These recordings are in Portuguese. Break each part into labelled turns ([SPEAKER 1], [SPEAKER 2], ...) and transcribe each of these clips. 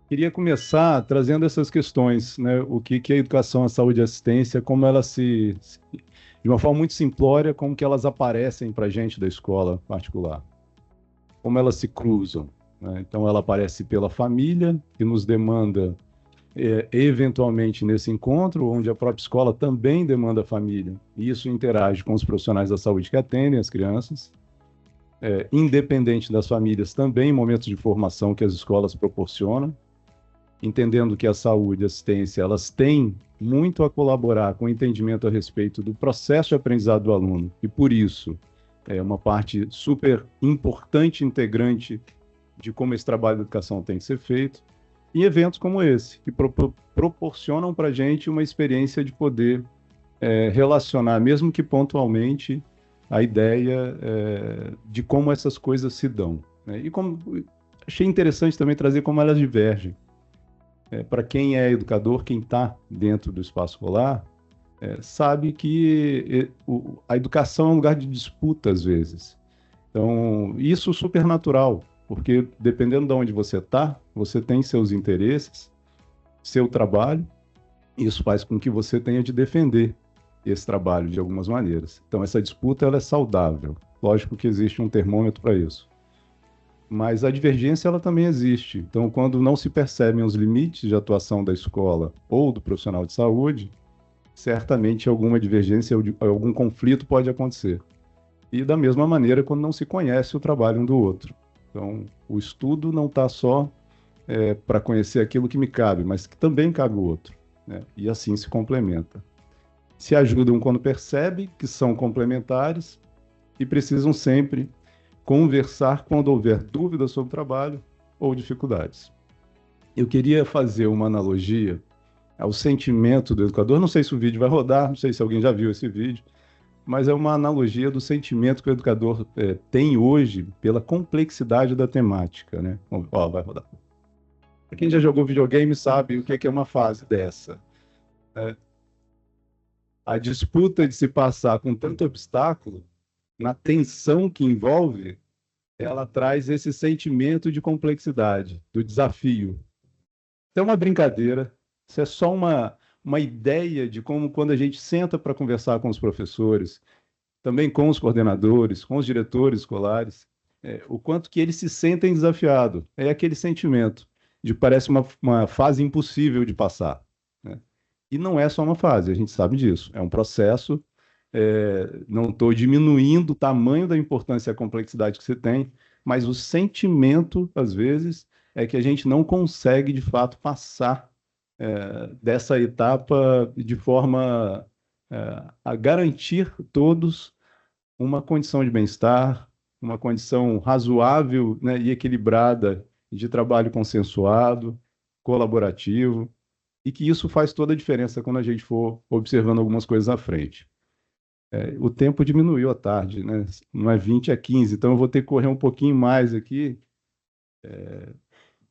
[SPEAKER 1] Queria começar trazendo essas questões, né? O que é educação, a saúde e assistência, como elas de uma forma muito simplória, como que elas aparecem para a gente da escola particular, como elas se cruzam, né? Então, ela aparece pela família, que nos demanda, eventualmente, nesse encontro, onde a própria escola também demanda a família, e isso interage com os profissionais da saúde que atendem as crianças, independente das famílias, também momentos de formação que as escolas proporcionam, entendendo que a saúde e a assistência elas têm muito a colaborar com o entendimento a respeito do processo de aprendizado do aluno, e por isso é uma parte super importante, integrante de como esse trabalho de educação tem que ser feito, em eventos como esse, que proporcionam para a gente uma experiência de poder relacionar, mesmo que pontualmente, a ideia de como essas coisas se dão. Né? E como achei interessante também trazer como elas divergem. Para quem é educador, quem está dentro do espaço escolar, sabe que a educação é um lugar de disputa às vezes. Então, isso é super natural, porque dependendo de onde você está, você tem seus interesses, seu trabalho, e isso faz com que você tenha de defender esse trabalho de algumas maneiras. Então, essa disputa ela é saudável. Lógico que existe um termômetro para isso. Mas a divergência ela também existe. Então, quando não se percebem os limites de atuação da escola ou do profissional de saúde, certamente alguma divergência ou algum conflito pode acontecer. E da mesma maneira, quando não se conhece o trabalho um do outro. Então, o estudo não está só para conhecer aquilo que me cabe, mas que também cabe o outro. Né? E assim se complementa. Se ajudam quando percebem que são complementares e precisam sempre conversar quando houver dúvidas sobre o trabalho ou dificuldades. Eu queria fazer uma analogia ao sentimento do educador. Não sei se o vídeo vai rodar, não sei se alguém já viu esse vídeo, mas é uma analogia do sentimento que o educador tem hoje pela complexidade da temática, né? Ó, vai rodar. Para quem já jogou videogame sabe o que é uma fase dessa. Né? A disputa de se passar com tanto obstáculo, na tensão que envolve, ela traz esse sentimento de complexidade, do desafio. Então, é uma brincadeira, isso é só uma ideia de como, quando a gente senta para conversar com os professores, também com os coordenadores, com os diretores escolares, o quanto que eles se sentem desafiados. É aquele sentimento de parece uma fase impossível de passar. Né? E não é só uma fase, a gente sabe disso. É um processo. Não estou diminuindo o tamanho da importância e a complexidade que você tem, mas o sentimento, às vezes, é que a gente não consegue, de fato, passar dessa etapa de forma a garantir todos uma condição de bem-estar, uma condição razoável, né, e equilibrada de trabalho consensuado, colaborativo, e que isso faz toda a diferença quando a gente for observando algumas coisas à frente. O tempo diminuiu à tarde, né? Não é 20, é 15, então eu vou ter que correr um pouquinho mais aqui.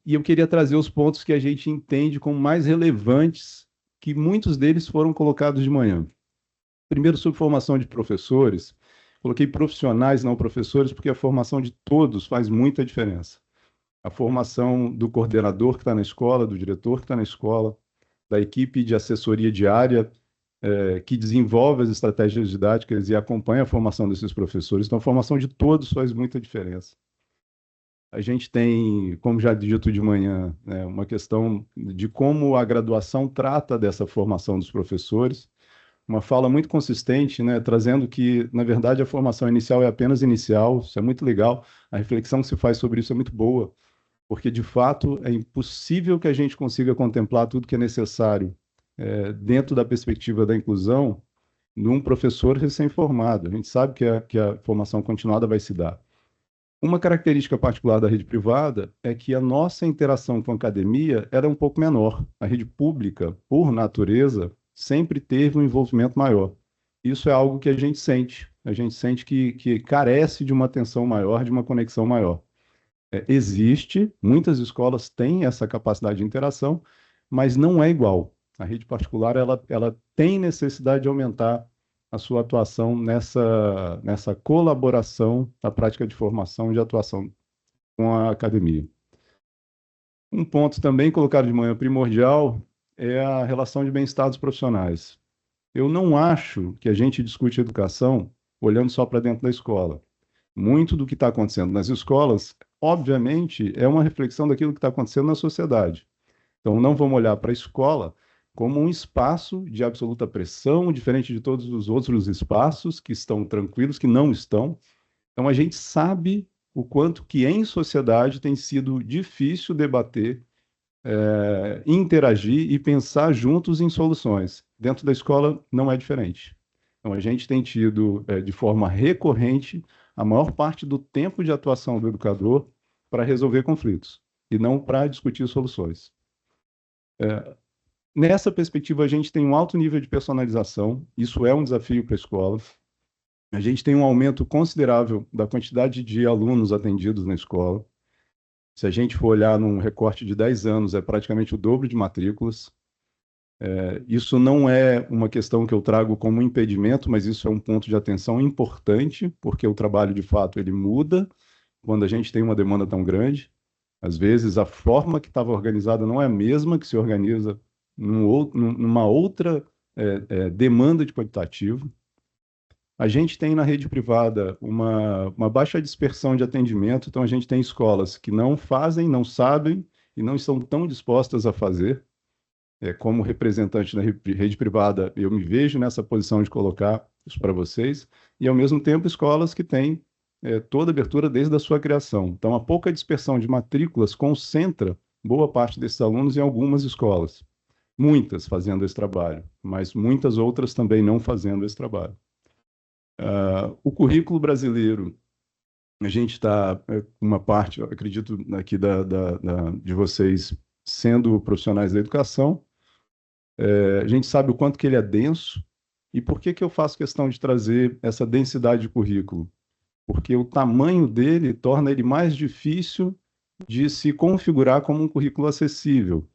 [SPEAKER 1] E eu queria trazer os pontos que a gente entende como mais relevantes, que muitos deles foram colocados de manhã. Primeiro, sobre formação de professores, coloquei profissionais, não professores, porque a formação de todos faz muita diferença. A formação do coordenador que está na escola, do diretor que está na escola, da equipe de assessoria diária, que desenvolve as estratégias didáticas e acompanha a formação desses professores. Então, a formação de todos faz muita diferença. A gente tem, como já dito de manhã, né, uma questão de como a graduação trata dessa formação dos professores, uma fala muito consistente, né, trazendo que, na verdade, a formação inicial é apenas inicial, isso é muito legal, a reflexão que se faz sobre isso é muito boa, porque, de fato, é impossível que a gente consiga contemplar tudo que é necessário dentro da perspectiva da inclusão num professor recém-formado. A gente sabe que a formação continuada vai se dar. Uma característica particular da rede privada é que a nossa interação com a academia era um pouco menor. A rede pública, por natureza, sempre teve um envolvimento maior. Isso é algo que a gente sente. A gente sente que carece de uma atenção maior, de uma conexão maior. Existe, muitas escolas têm essa capacidade de interação, mas não é igual. A rede particular ela tem necessidade de aumentar a sua atuação nessa colaboração na prática de formação e de atuação com a academia. Um ponto também colocado de manhã primordial é a relação de bem-estar dos profissionais. Eu não acho que a gente discute educação olhando só para dentro da escola. Muito do que está acontecendo nas escolas, obviamente, é uma reflexão daquilo que está acontecendo na sociedade. Então, não vamos olhar para a escola como um espaço de absoluta pressão, diferente de todos os outros espaços que estão tranquilos, que não estão. Então, a gente sabe o quanto que em sociedade tem sido difícil debater, interagir e pensar juntos em soluções. Dentro da escola não é diferente. Então, a gente tem tido, de forma recorrente, a maior parte do tempo de atuação do educador para resolver conflitos e não para discutir soluções. Nessa perspectiva, a gente tem um alto nível de personalização, isso é um desafio para a escola. A gente tem um aumento considerável da quantidade de alunos atendidos na escola. Se a gente for olhar num recorte de 10 anos, é praticamente o dobro de matrículas. Isso não é uma questão que eu trago como impedimento, mas isso é um ponto de atenção importante, porque o trabalho, de fato, ele muda quando a gente tem uma demanda tão grande. Às vezes, a forma que estava organizada não é a mesma que se organiza numa outra demanda de quantitativo. A gente tem na rede privada uma baixa dispersão de atendimento, então a gente tem escolas que não fazem, não sabem e não estão tão dispostas a fazer. Como representante da rede privada, eu me vejo nessa posição de colocar isso para vocês, e ao mesmo tempo escolas que têm toda a abertura desde a sua criação. Então, a pouca dispersão de matrículas concentra boa parte desses alunos em algumas escolas. Muitas fazendo esse trabalho, mas muitas outras também não fazendo esse trabalho. O currículo brasileiro, a gente está, uma parte, eu acredito, aqui de vocês sendo profissionais da educação, a gente sabe o quanto que ele é denso. E por que que eu faço questão de trazer essa densidade de currículo? Porque o tamanho dele torna ele mais difícil de se configurar como um currículo acessível.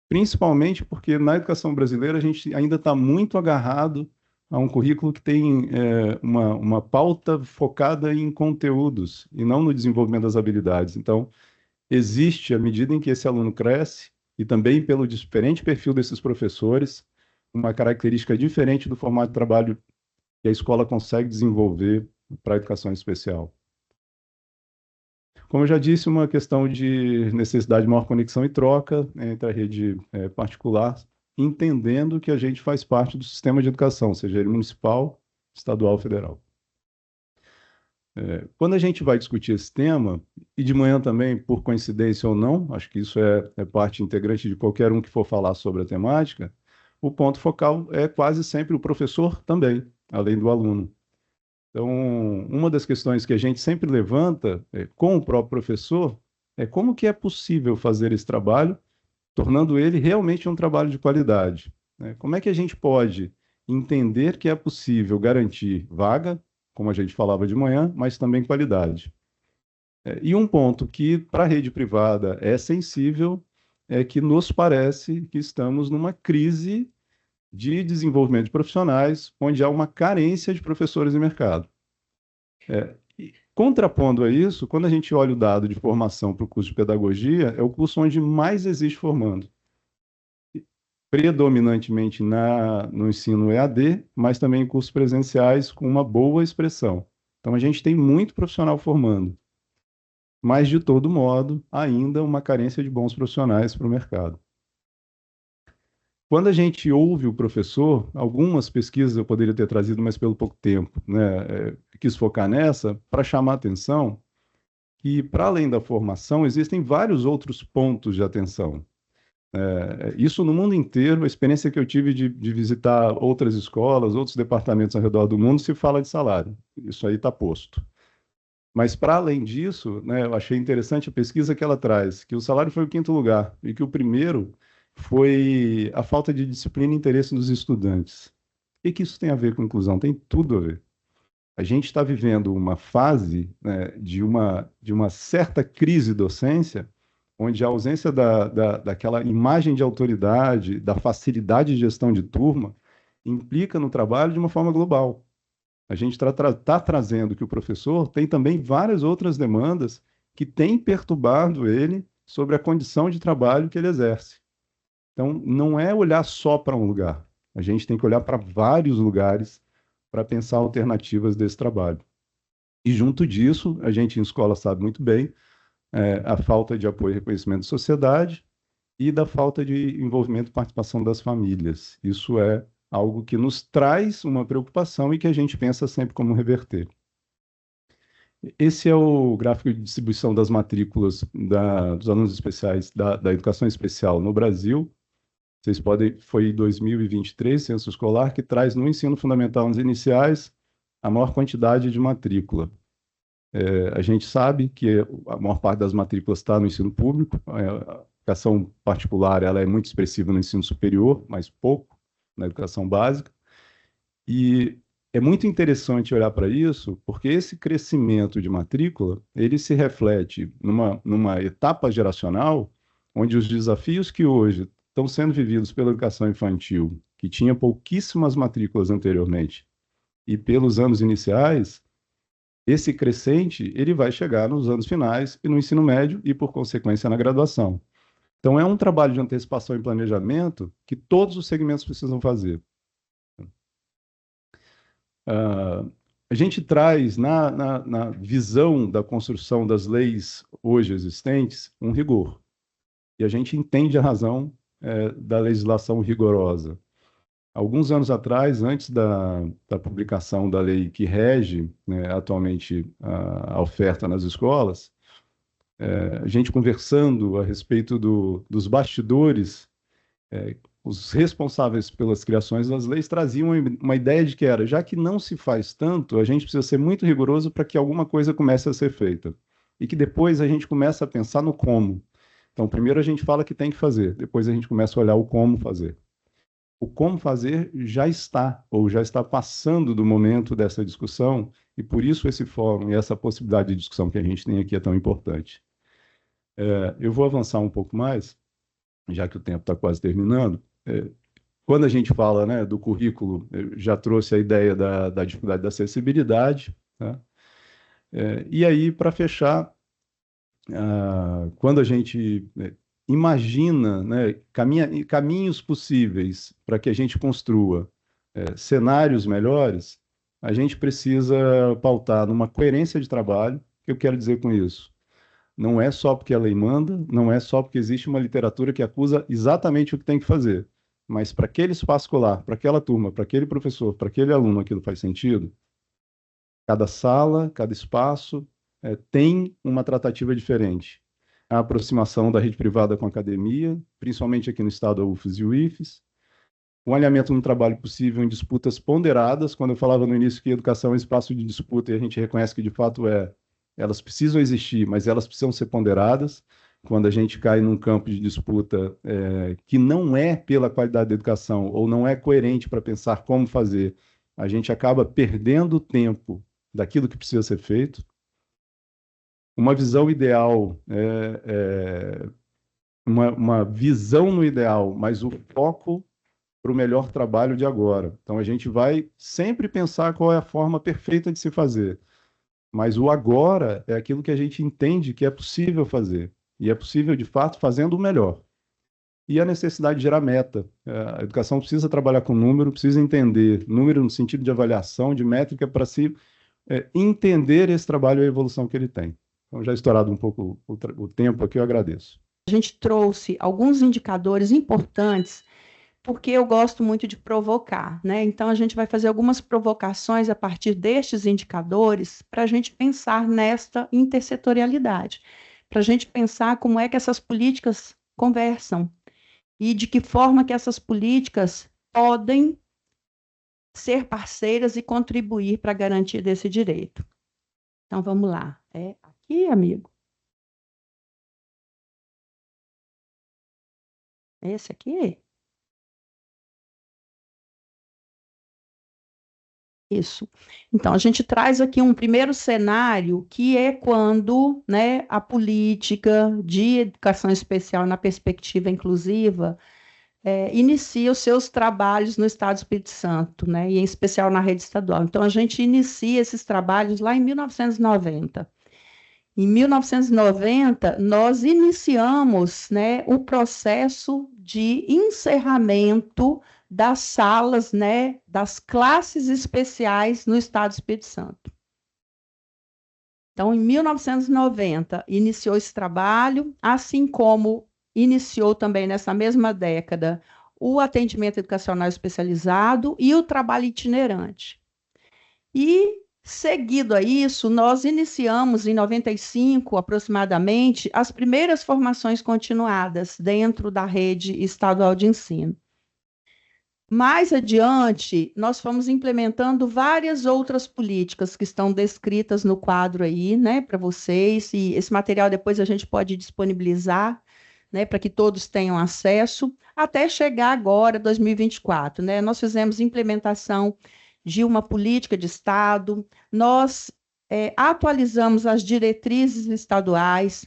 [SPEAKER 1] Principalmente porque na educação brasileira a gente ainda está muito agarrado a um currículo que tem uma pauta focada em conteúdos e não no desenvolvimento das habilidades. Então, existe, à medida em que esse aluno cresce, e também pelo diferente perfil desses professores, uma característica diferente do formato de trabalho que a escola consegue desenvolver para a educação especial. Como eu já disse, uma questão de necessidade de maior conexão e troca entre a rede particular, entendendo que a gente faz parte do sistema de educação, seja ele municipal, estadual ou federal. Quando a gente vai discutir esse tema, e de manhã também, por coincidência ou não, acho que isso é parte integrante de qualquer um que for falar sobre a temática, o ponto focal é quase sempre o professor também, além do aluno. Então, uma das questões que a gente sempre levanta com o próprio professor é como que é possível fazer esse trabalho, tornando ele realmente um trabalho de qualidade, né? Como é que a gente pode entender que é possível garantir vaga, como a gente falava de manhã, mas também qualidade. E um ponto que para a rede privada é sensível é que nos parece que estamos numa crise de desenvolvimento de profissionais, onde há uma carência de professores no mercado. Contrapondo a isso, quando a gente olha o dado de formação para o curso de pedagogia, é o curso onde mais existe formando. Predominantemente no ensino EAD, mas também em cursos presenciais com uma boa expressão. Então, a gente tem muito profissional formando, mas, de todo modo, ainda uma carência de bons profissionais para o mercado. Quando a gente ouve o professor, algumas pesquisas eu poderia ter trazido, mas pelo pouco tempo, né, quis focar nessa, para chamar a atenção que, para além da formação, existem vários outros pontos de atenção. Isso no mundo inteiro, a experiência que eu tive de visitar outras escolas, outros departamentos ao redor do mundo, se fala de salário. Isso aí está posto. Mas, para além disso, né, eu achei interessante a pesquisa que ela traz, que o salário foi o quinto lugar, e que o primeiro foi a falta de disciplina e interesse dos estudantes. E que isso tem a ver com inclusão? Tem tudo a ver. A gente está vivendo uma fase, né, de uma certa crise docência, onde a ausência daquela imagem de autoridade, da facilidade de gestão de turma, implica no trabalho de uma forma global. A gente está trazendo que o professor tem também várias outras demandas que têm perturbado ele sobre a condição de trabalho que ele exerce. Então, não é olhar só para um lugar. A gente tem que olhar para vários lugares para pensar alternativas desse trabalho. E junto disso, a gente em escola sabe muito bem a falta de apoio e reconhecimento da sociedade e da falta de envolvimento e participação das famílias. Isso é algo que nos traz uma preocupação e que a gente pensa sempre como reverter. Esse é o gráfico de distribuição das matrículas dos alunos especiais da educação especial no Brasil. Vocês podem, foi 2023, censo escolar, que traz no ensino fundamental nos iniciais a maior quantidade de matrícula. A gente sabe que a maior parte das matrículas está no ensino público, a educação particular ela é muito expressiva no ensino superior, mas pouco na educação básica. E é muito interessante olhar para isso, porque esse crescimento de matrícula, ele se reflete numa etapa geracional, onde os desafios que hoje estão sendo vividos pela educação infantil, que tinha pouquíssimas matrículas anteriormente, e pelos anos iniciais, esse crescente ele vai chegar nos anos finais e no ensino médio e, por consequência, na graduação. Então, é um trabalho de antecipação e planejamento que todos os segmentos precisam fazer. A gente traz na visão da construção das leis hoje existentes um rigor. E a gente entende a razão da legislação rigorosa. Alguns anos atrás, antes da publicação da lei que rege, né, atualmente a oferta nas escolas, a gente conversando a respeito dos bastidores, os responsáveis pelas criações das leis traziam uma ideia de que era, já que não se faz tanto, a gente precisa ser muito rigoroso para que alguma coisa comece a ser feita. E que depois a gente começa a pensar no como. Então, primeiro a gente fala que tem que fazer, depois a gente começa a olhar o como fazer. O como fazer já está, ou já está passando do momento dessa discussão, e por isso esse fórum e essa possibilidade de discussão que a gente tem aqui é tão importante. Eu vou avançar um pouco mais, já que o tempo está quase terminando. Quando a gente fala, né, do currículo, eu já trouxe a ideia da dificuldade da acessibilidade, tá? E aí, para fechar, quando a gente imagina, né, caminhos possíveis para que a gente construa cenários melhores, a gente precisa pautar numa coerência de trabalho. O que eu quero dizer com isso? Não é só porque a lei manda, não é só porque existe uma literatura que acusa exatamente o que tem que fazer, mas para aquele espaço escolar, para aquela turma, para aquele professor, para aquele aluno, aquilo faz sentido. Cada sala, cada espaço tem uma tratativa diferente. A aproximação da rede privada com a academia, principalmente aqui no estado, a UFES e o IFES, um alinhamento no trabalho possível em disputas ponderadas. Quando eu falava no início que educação é espaço de disputa, e a gente reconhece que de fato elas precisam existir, mas elas precisam ser ponderadas. Quando a gente cai num campo de disputa que não é pela qualidade da educação ou não é coerente para pensar como fazer, a gente acaba perdendo tempo daquilo que precisa ser feito. Uma visão ideal, uma visão no ideal, mas o foco para o melhor trabalho de agora. Então, a gente vai sempre pensar qual é a forma perfeita de se fazer, mas o agora é aquilo que a gente entende que é possível fazer, e é possível, de fato, fazendo o melhor. E a necessidade de gerar meta. A educação precisa trabalhar com número, precisa entender número no sentido de avaliação, de métrica, para se entender esse trabalho e a evolução que ele tem. Então, já estourado um pouco o tempo aqui, eu agradeço.
[SPEAKER 2] A gente trouxe alguns indicadores importantes, porque eu gosto muito de provocar, né? Então, a gente vai fazer algumas provocações a partir destes indicadores para a gente pensar nesta intersetorialidade, para a gente pensar como é que essas políticas conversam e de que forma que essas políticas podem ser parceiras e contribuir para a garantia desse direito. Então, vamos lá. Aqui, amigo. Esse aqui? Isso. Então, a gente traz aqui um primeiro cenário, que é quando, né, a política de educação especial na perspectiva inclusiva inicia os seus trabalhos no Estado do Espírito Santo, né, e em especial na rede estadual. Então, a gente inicia esses trabalhos lá em 1990. Em 1990, nós iniciamos, né, o processo de encerramento das salas, né, das classes especiais no Estado do Espírito Santo. Então, em 1990, iniciou esse trabalho, assim como iniciou também nessa mesma década o atendimento educacional especializado e o trabalho itinerante. E, seguido a isso, nós iniciamos, em 95, aproximadamente, as primeiras formações continuadas dentro da rede estadual de ensino. Mais adiante, nós fomos implementando várias outras políticas que estão descritas no quadro aí, né, para vocês, e esse material depois a gente pode disponibilizar, né, para que todos tenham acesso, até chegar agora, 2024, né? Nós fizemos implementação de uma política de Estado, nós atualizamos as diretrizes estaduais.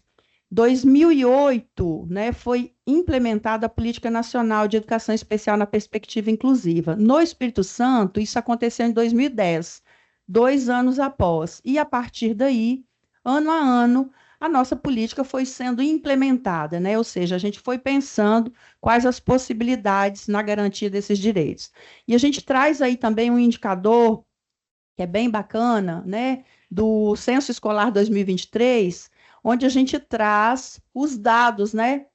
[SPEAKER 2] 2008, né, foi implementada a Política Nacional de Educação Especial na Perspectiva Inclusiva. No Espírito Santo, isso aconteceu em 2010, 2 anos após. E, a partir daí, ano a ano, a nossa política foi sendo implementada, né? Ou seja, a gente foi pensando quais as possibilidades na garantia desses direitos. E a gente traz aí também um indicador que é bem bacana, né, do Censo Escolar 2023, onde a gente traz os dados, né?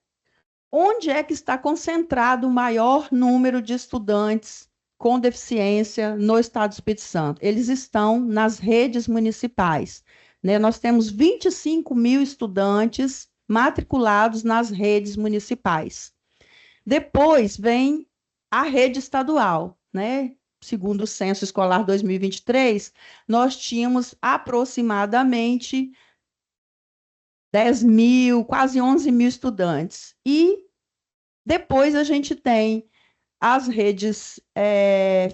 [SPEAKER 2] Onde é que está concentrado o maior número de estudantes com deficiência no Estado do Espírito Santo? Eles estão nas redes municipais, né? Nós temos 25 mil estudantes matriculados nas redes municipais. Depois vem a rede estadual, né? Segundo o Censo Escolar 2023, nós tínhamos aproximadamente 10 mil, quase 11 mil estudantes. E depois a gente tem as redes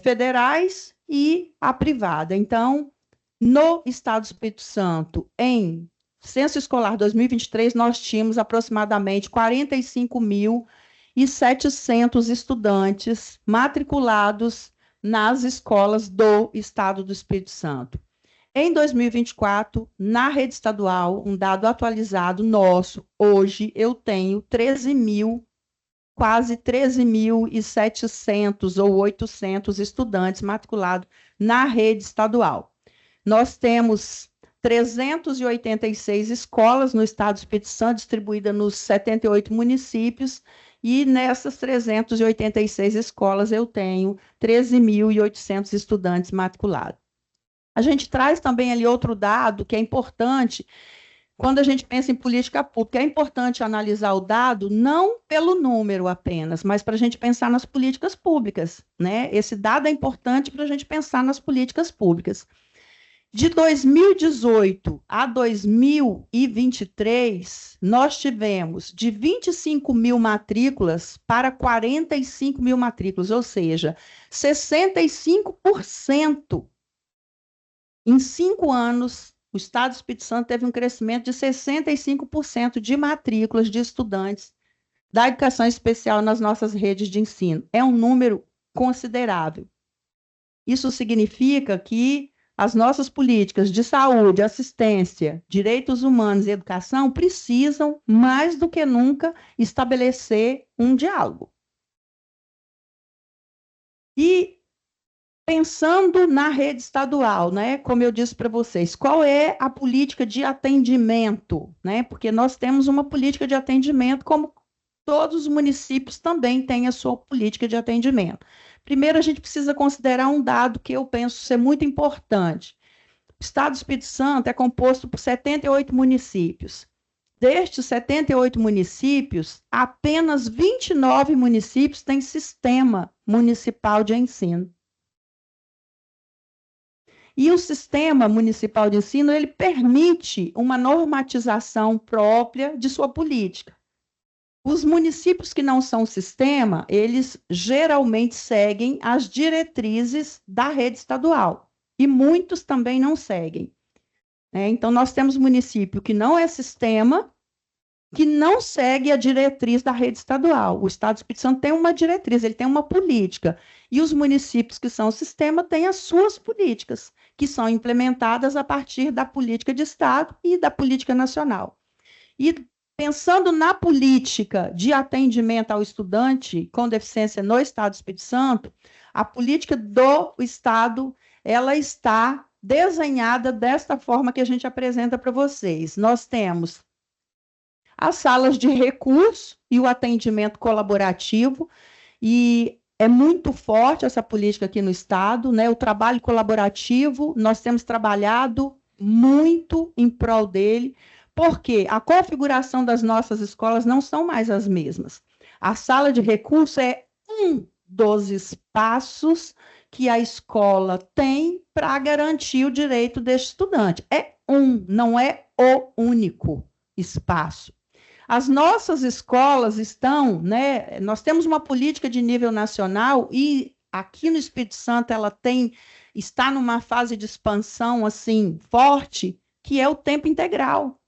[SPEAKER 2] federais e a privada. Então, no Estado do Espírito Santo, em Censo Escolar 2023, nós tínhamos aproximadamente 45.700 estudantes matriculados nas escolas do Estado do Espírito Santo. Em 2024, na rede estadual, um dado atualizado nosso, hoje eu tenho 13 mil, quase 13.700 ou 800 estudantes matriculados na rede estadual. Nós temos 386 escolas no Estado do Espírito Santo, distribuídas nos 78 municípios, e nessas 386 escolas eu tenho 13.800 estudantes matriculados. A gente traz também ali outro dado que é importante quando a gente pensa em política pública. É importante analisar o dado não pelo número apenas, mas para a gente pensar nas políticas públicas, né? Esse dado é importante para a gente pensar nas políticas públicas. De 2018 a 2023, nós tivemos de 25 mil matrículas para 45 mil matrículas, ou seja, 65%. Em 5 anos, o Estado do Espírito Santo teve um crescimento de 65% de matrículas de estudantes da educação especial nas nossas redes de ensino. É um número considerável. Isso significa que as nossas políticas de saúde, assistência, direitos humanos e educação precisam, mais do que nunca, estabelecer um diálogo. E pensando na rede estadual, né, como eu disse para vocês, qual é a política de atendimento, né? Porque nós temos uma política de atendimento, como todos os municípios também têm a sua política de atendimento. Primeiro, a gente precisa considerar um dado que eu penso ser muito importante. O Estado do Espírito Santo é composto por 78 municípios. Destes 78 municípios, apenas 29 municípios têm sistema municipal de ensino. E o sistema municipal de ensino, ele permite uma normatização própria de sua política. Os municípios que não são sistema, eles geralmente seguem as diretrizes da rede estadual, e muitos também não seguem. Então, nós temos município que não é sistema que não segue a diretriz da rede estadual. O Estado do Espírito Santo tem uma diretriz, ele tem uma política, e os municípios que são o sistema têm as suas políticas, que são implementadas a partir da política de Estado e da política nacional. E pensando na política de atendimento ao estudante com deficiência no Estado do Espírito Santo, a política do Estado, ela está desenhada desta forma que a gente apresenta para vocês. Nós temos as salas de recurso e o atendimento colaborativo, e é muito forte essa política aqui no Estado, né? O trabalho colaborativo, nós temos trabalhado muito em prol dele, porque a configuração das nossas escolas não são mais as mesmas. A sala de recurso é um dos espaços que a escola tem para garantir o direito deste estudante. É um, não é o único espaço. As nossas escolas estão, né? Nós temos uma política de nível nacional e aqui no Espírito Santo ela está numa fase de expansão assim forte, que é o tempo integral.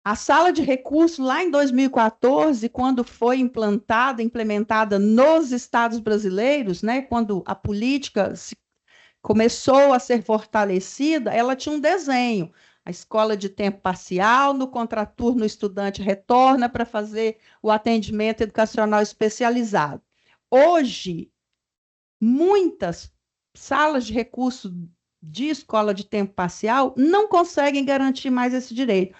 [SPEAKER 2] A sala de recursos, lá em 2014, quando foi implementada nos estados brasileiros, né, quando a política começou a ser fortalecida, ela tinha um desenho. A escola de tempo parcial, no contraturno o estudante retorna para fazer o atendimento educacional especializado. Hoje, muitas salas de recurso de escola de tempo parcial não conseguem garantir mais esse direito,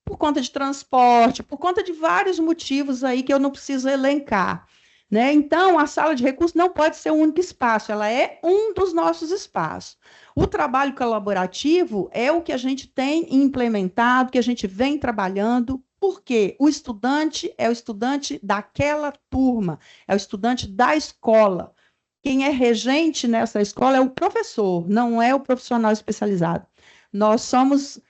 [SPEAKER 2] por conta de transporte, por conta de vários motivos aí que eu não preciso elencar. Né? Então, a sala de recurso não pode ser o único espaço, ela é um dos nossos espaços. O trabalho colaborativo é o que a gente tem implementado, que a gente vem trabalhando, porque o estudante é o estudante daquela turma, é o estudante da escola. Quem é regente nessa escola é o professor, não é o profissional especializado. Nós somos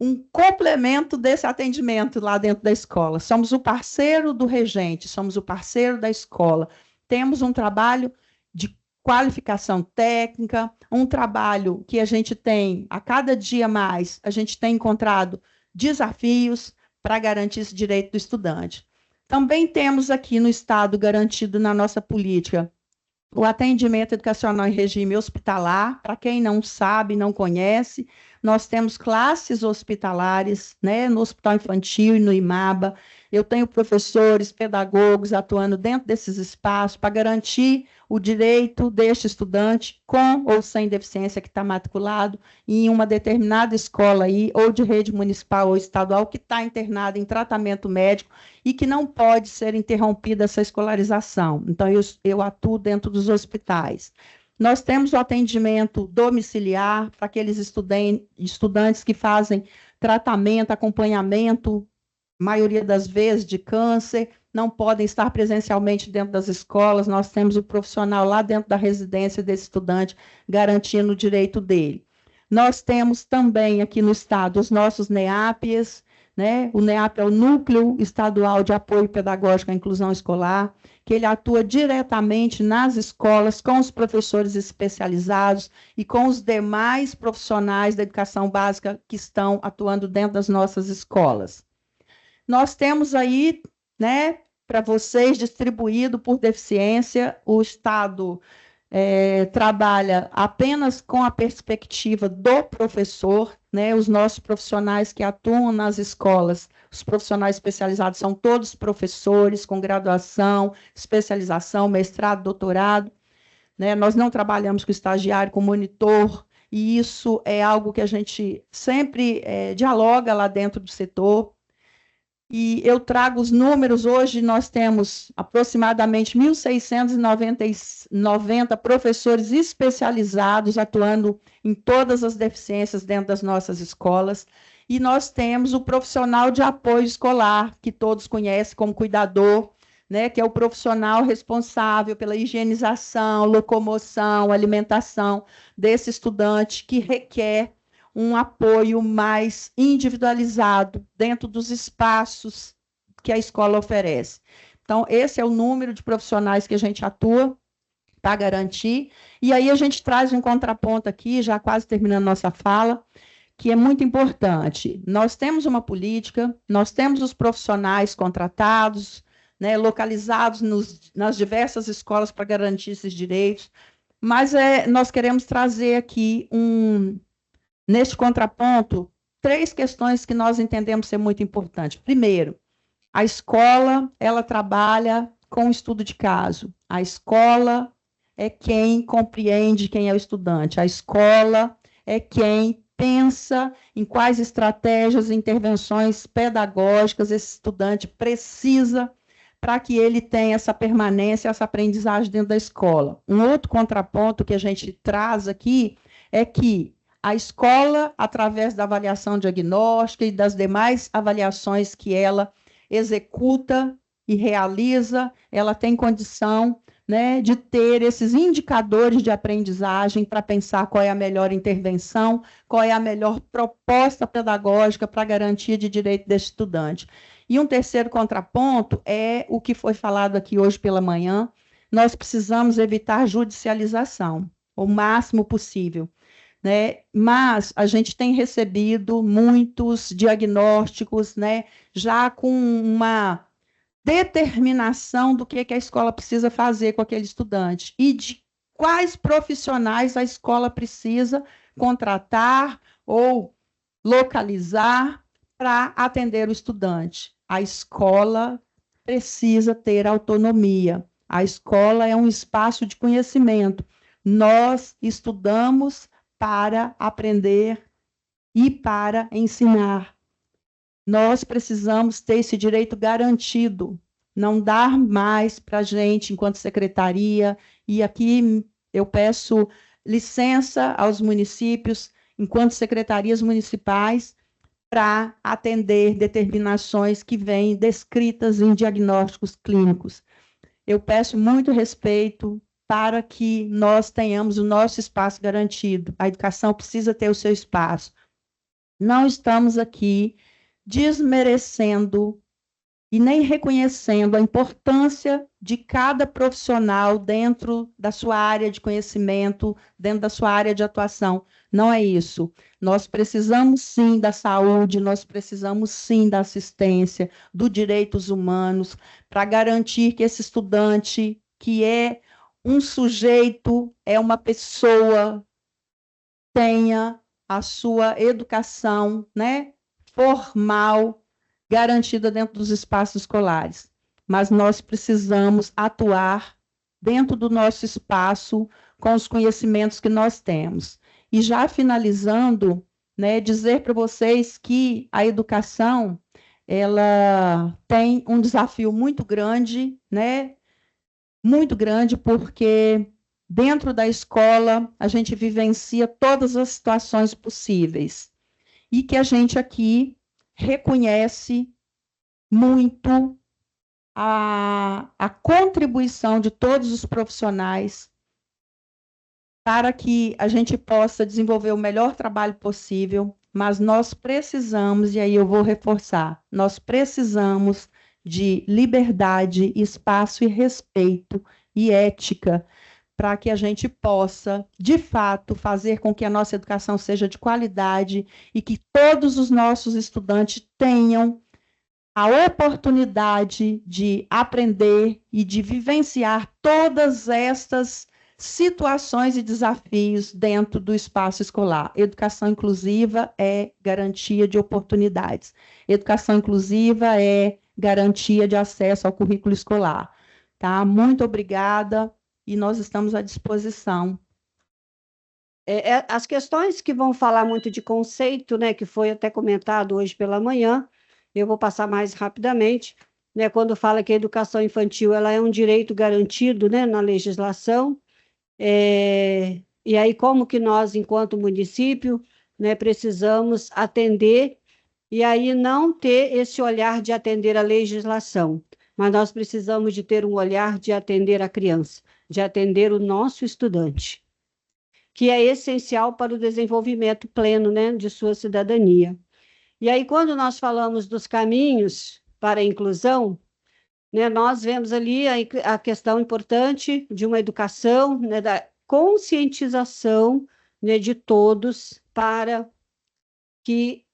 [SPEAKER 2] um complemento desse atendimento lá dentro da escola. Somos o parceiro do regente, somos o parceiro da escola. Temos um trabalho de qualificação técnica, um trabalho que a gente tem, a cada dia mais, a gente tem encontrado desafios para garantir esse direito do estudante. Também temos aqui no Estado garantido na nossa política o atendimento educacional em regime hospitalar. Para quem não sabe, não conhece, nós temos classes hospitalares, né, no Hospital Infantil e no IMABA. Eu tenho professores, pedagogos atuando dentro desses espaços para garantir o direito deste estudante com ou sem deficiência que está matriculado em uma determinada escola aí, ou de rede municipal ou estadual, que está internado em tratamento médico e que não pode ser interrompida essa escolarização. Então, eu atuo dentro dos hospitais. Nós temos o atendimento domiciliar para aqueles estudantes que fazem tratamento, acompanhamento, maioria das vezes de câncer, não podem estar presencialmente dentro das escolas. Nós temos o profissional lá dentro da residência desse estudante, garantindo o direito dele. Nós temos também aqui no Estado os nossos NEAPs, né? O NEAP é o Núcleo Estadual de Apoio Pedagógico à Inclusão Escolar, que ele atua diretamente nas escolas com os professores especializados e com os demais profissionais da educação básica que estão atuando dentro das nossas escolas. Nós temos aí, né, para vocês, distribuído por deficiência, o Estado trabalha apenas com a perspectiva do professor, né? Os nossos profissionais que atuam nas escolas, os profissionais especializados são todos professores com graduação, especialização, mestrado, doutorado, né? Nós não trabalhamos com estagiário, com monitor, e isso é algo que a gente sempre dialoga lá dentro do setor. E eu trago os números. Hoje nós temos aproximadamente 1.690 professores especializados atuando em todas as deficiências dentro das nossas escolas. E nós temos o profissional de apoio escolar, que todos conhecem como cuidador, né, que é o profissional responsável pela higienização, locomoção, alimentação desse estudante que requer um apoio mais individualizado dentro dos espaços que a escola oferece. Então, esse é o número de profissionais que a gente atua para garantir. E aí a gente traz um contraponto aqui, já quase terminando nossa fala, que é muito importante. Nós temos uma política, nós temos os profissionais contratados, né, localizados nas diversas escolas para garantir esses direitos, mas nós queremos trazer aqui, neste contraponto, 3 questões que nós entendemos ser muito importantes. Primeiro, a escola, ela trabalha com o estudo de caso. A escola é quem compreende quem é o estudante. A escola é quem pensa em quais estratégias e intervenções pedagógicas esse estudante precisa para que ele tenha essa permanência, essa aprendizagem dentro da escola. Um outro contraponto que a gente traz aqui é que a escola, através da avaliação diagnóstica e das demais avaliações que ela executa e realiza, ela tem condição, né, de ter esses indicadores de aprendizagem para pensar qual é a melhor intervenção, qual é a melhor proposta pedagógica para a garantia de direito desse estudante. E um terceiro contraponto é o que foi falado aqui hoje pela manhã: nós precisamos evitar judicialização, o máximo possível, né? Mas a gente tem recebido muitos diagnósticos, né, já com uma determinação do que a escola precisa fazer com aquele estudante e de quais profissionais a escola precisa contratar ou localizar para atender o estudante. A escola precisa ter autonomia. A escola é um espaço de conhecimento. Nós estudamos para aprender e para ensinar. Nós precisamos ter esse direito garantido, não dar mais para a gente, enquanto secretaria, e aqui eu peço licença aos municípios, enquanto secretarias municipais, para atender determinações que vêm descritas em diagnósticos clínicos. Eu peço muito respeito para que nós tenhamos o nosso espaço garantido. A educação precisa ter o seu espaço. Não estamos aqui desmerecendo e nem reconhecendo a importância de cada profissional dentro da sua área de conhecimento, dentro da sua área de atuação. Não é isso. Nós precisamos, sim, da saúde, nós precisamos, sim, da assistência, dos direitos humanos, para garantir que esse estudante, que é um sujeito, é uma pessoa, tenha a sua educação, né, formal, garantida dentro dos espaços escolares. Mas nós precisamos atuar dentro do nosso espaço com os conhecimentos que nós temos. E já finalizando, né, dizer para vocês que a educação, ela tem um desafio muito grande, né, muito grande, porque dentro da escola a gente vivencia todas as situações possíveis e que a gente aqui reconhece muito a contribuição de todos os profissionais para que a gente possa desenvolver o melhor trabalho possível, mas nós precisamos, e aí eu vou reforçar, nós precisamos de liberdade, espaço e respeito e ética para que a gente possa, de fato, fazer com que a nossa educação seja de qualidade e que todos os nossos estudantes tenham a oportunidade de aprender e de vivenciar todas estas situações e desafios dentro do espaço escolar. Educação inclusiva é garantia de oportunidades. Educação inclusiva é garantia de acesso ao currículo escolar. Tá? Muito obrigada e nós estamos à disposição.
[SPEAKER 3] As questões que vão falar muito de conceito, né, que foi até comentado hoje pela manhã, eu vou passar mais rapidamente, né, quando fala que a educação infantil ela é um direito garantido, né, na legislação, e aí como que nós, enquanto município, né, precisamos atender, e aí não ter esse olhar de atender a legislação, mas nós precisamos de ter um olhar de atender a criança, de atender o nosso estudante, que é essencial para o desenvolvimento pleno, né, de sua cidadania. E aí, quando nós falamos dos caminhos para a inclusão, né, nós vemos ali a questão importante de uma educação, né, da conscientização, né, de todos para que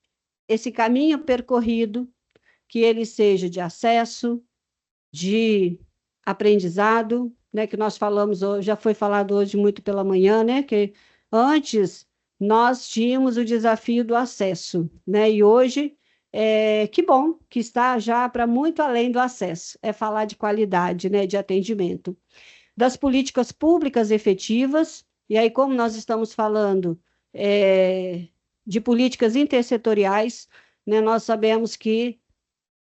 [SPEAKER 3] esse caminho percorrido, que ele seja de acesso, de aprendizado, né, que nós falamos hoje, já foi falado hoje muito pela manhã, né, que antes nós tínhamos o desafio do acesso, né, e hoje, que bom que está já para muito além do acesso, é falar de qualidade, né, de atendimento. Das políticas públicas efetivas, e aí como nós estamos falando de políticas intersetoriais, né, nós sabemos que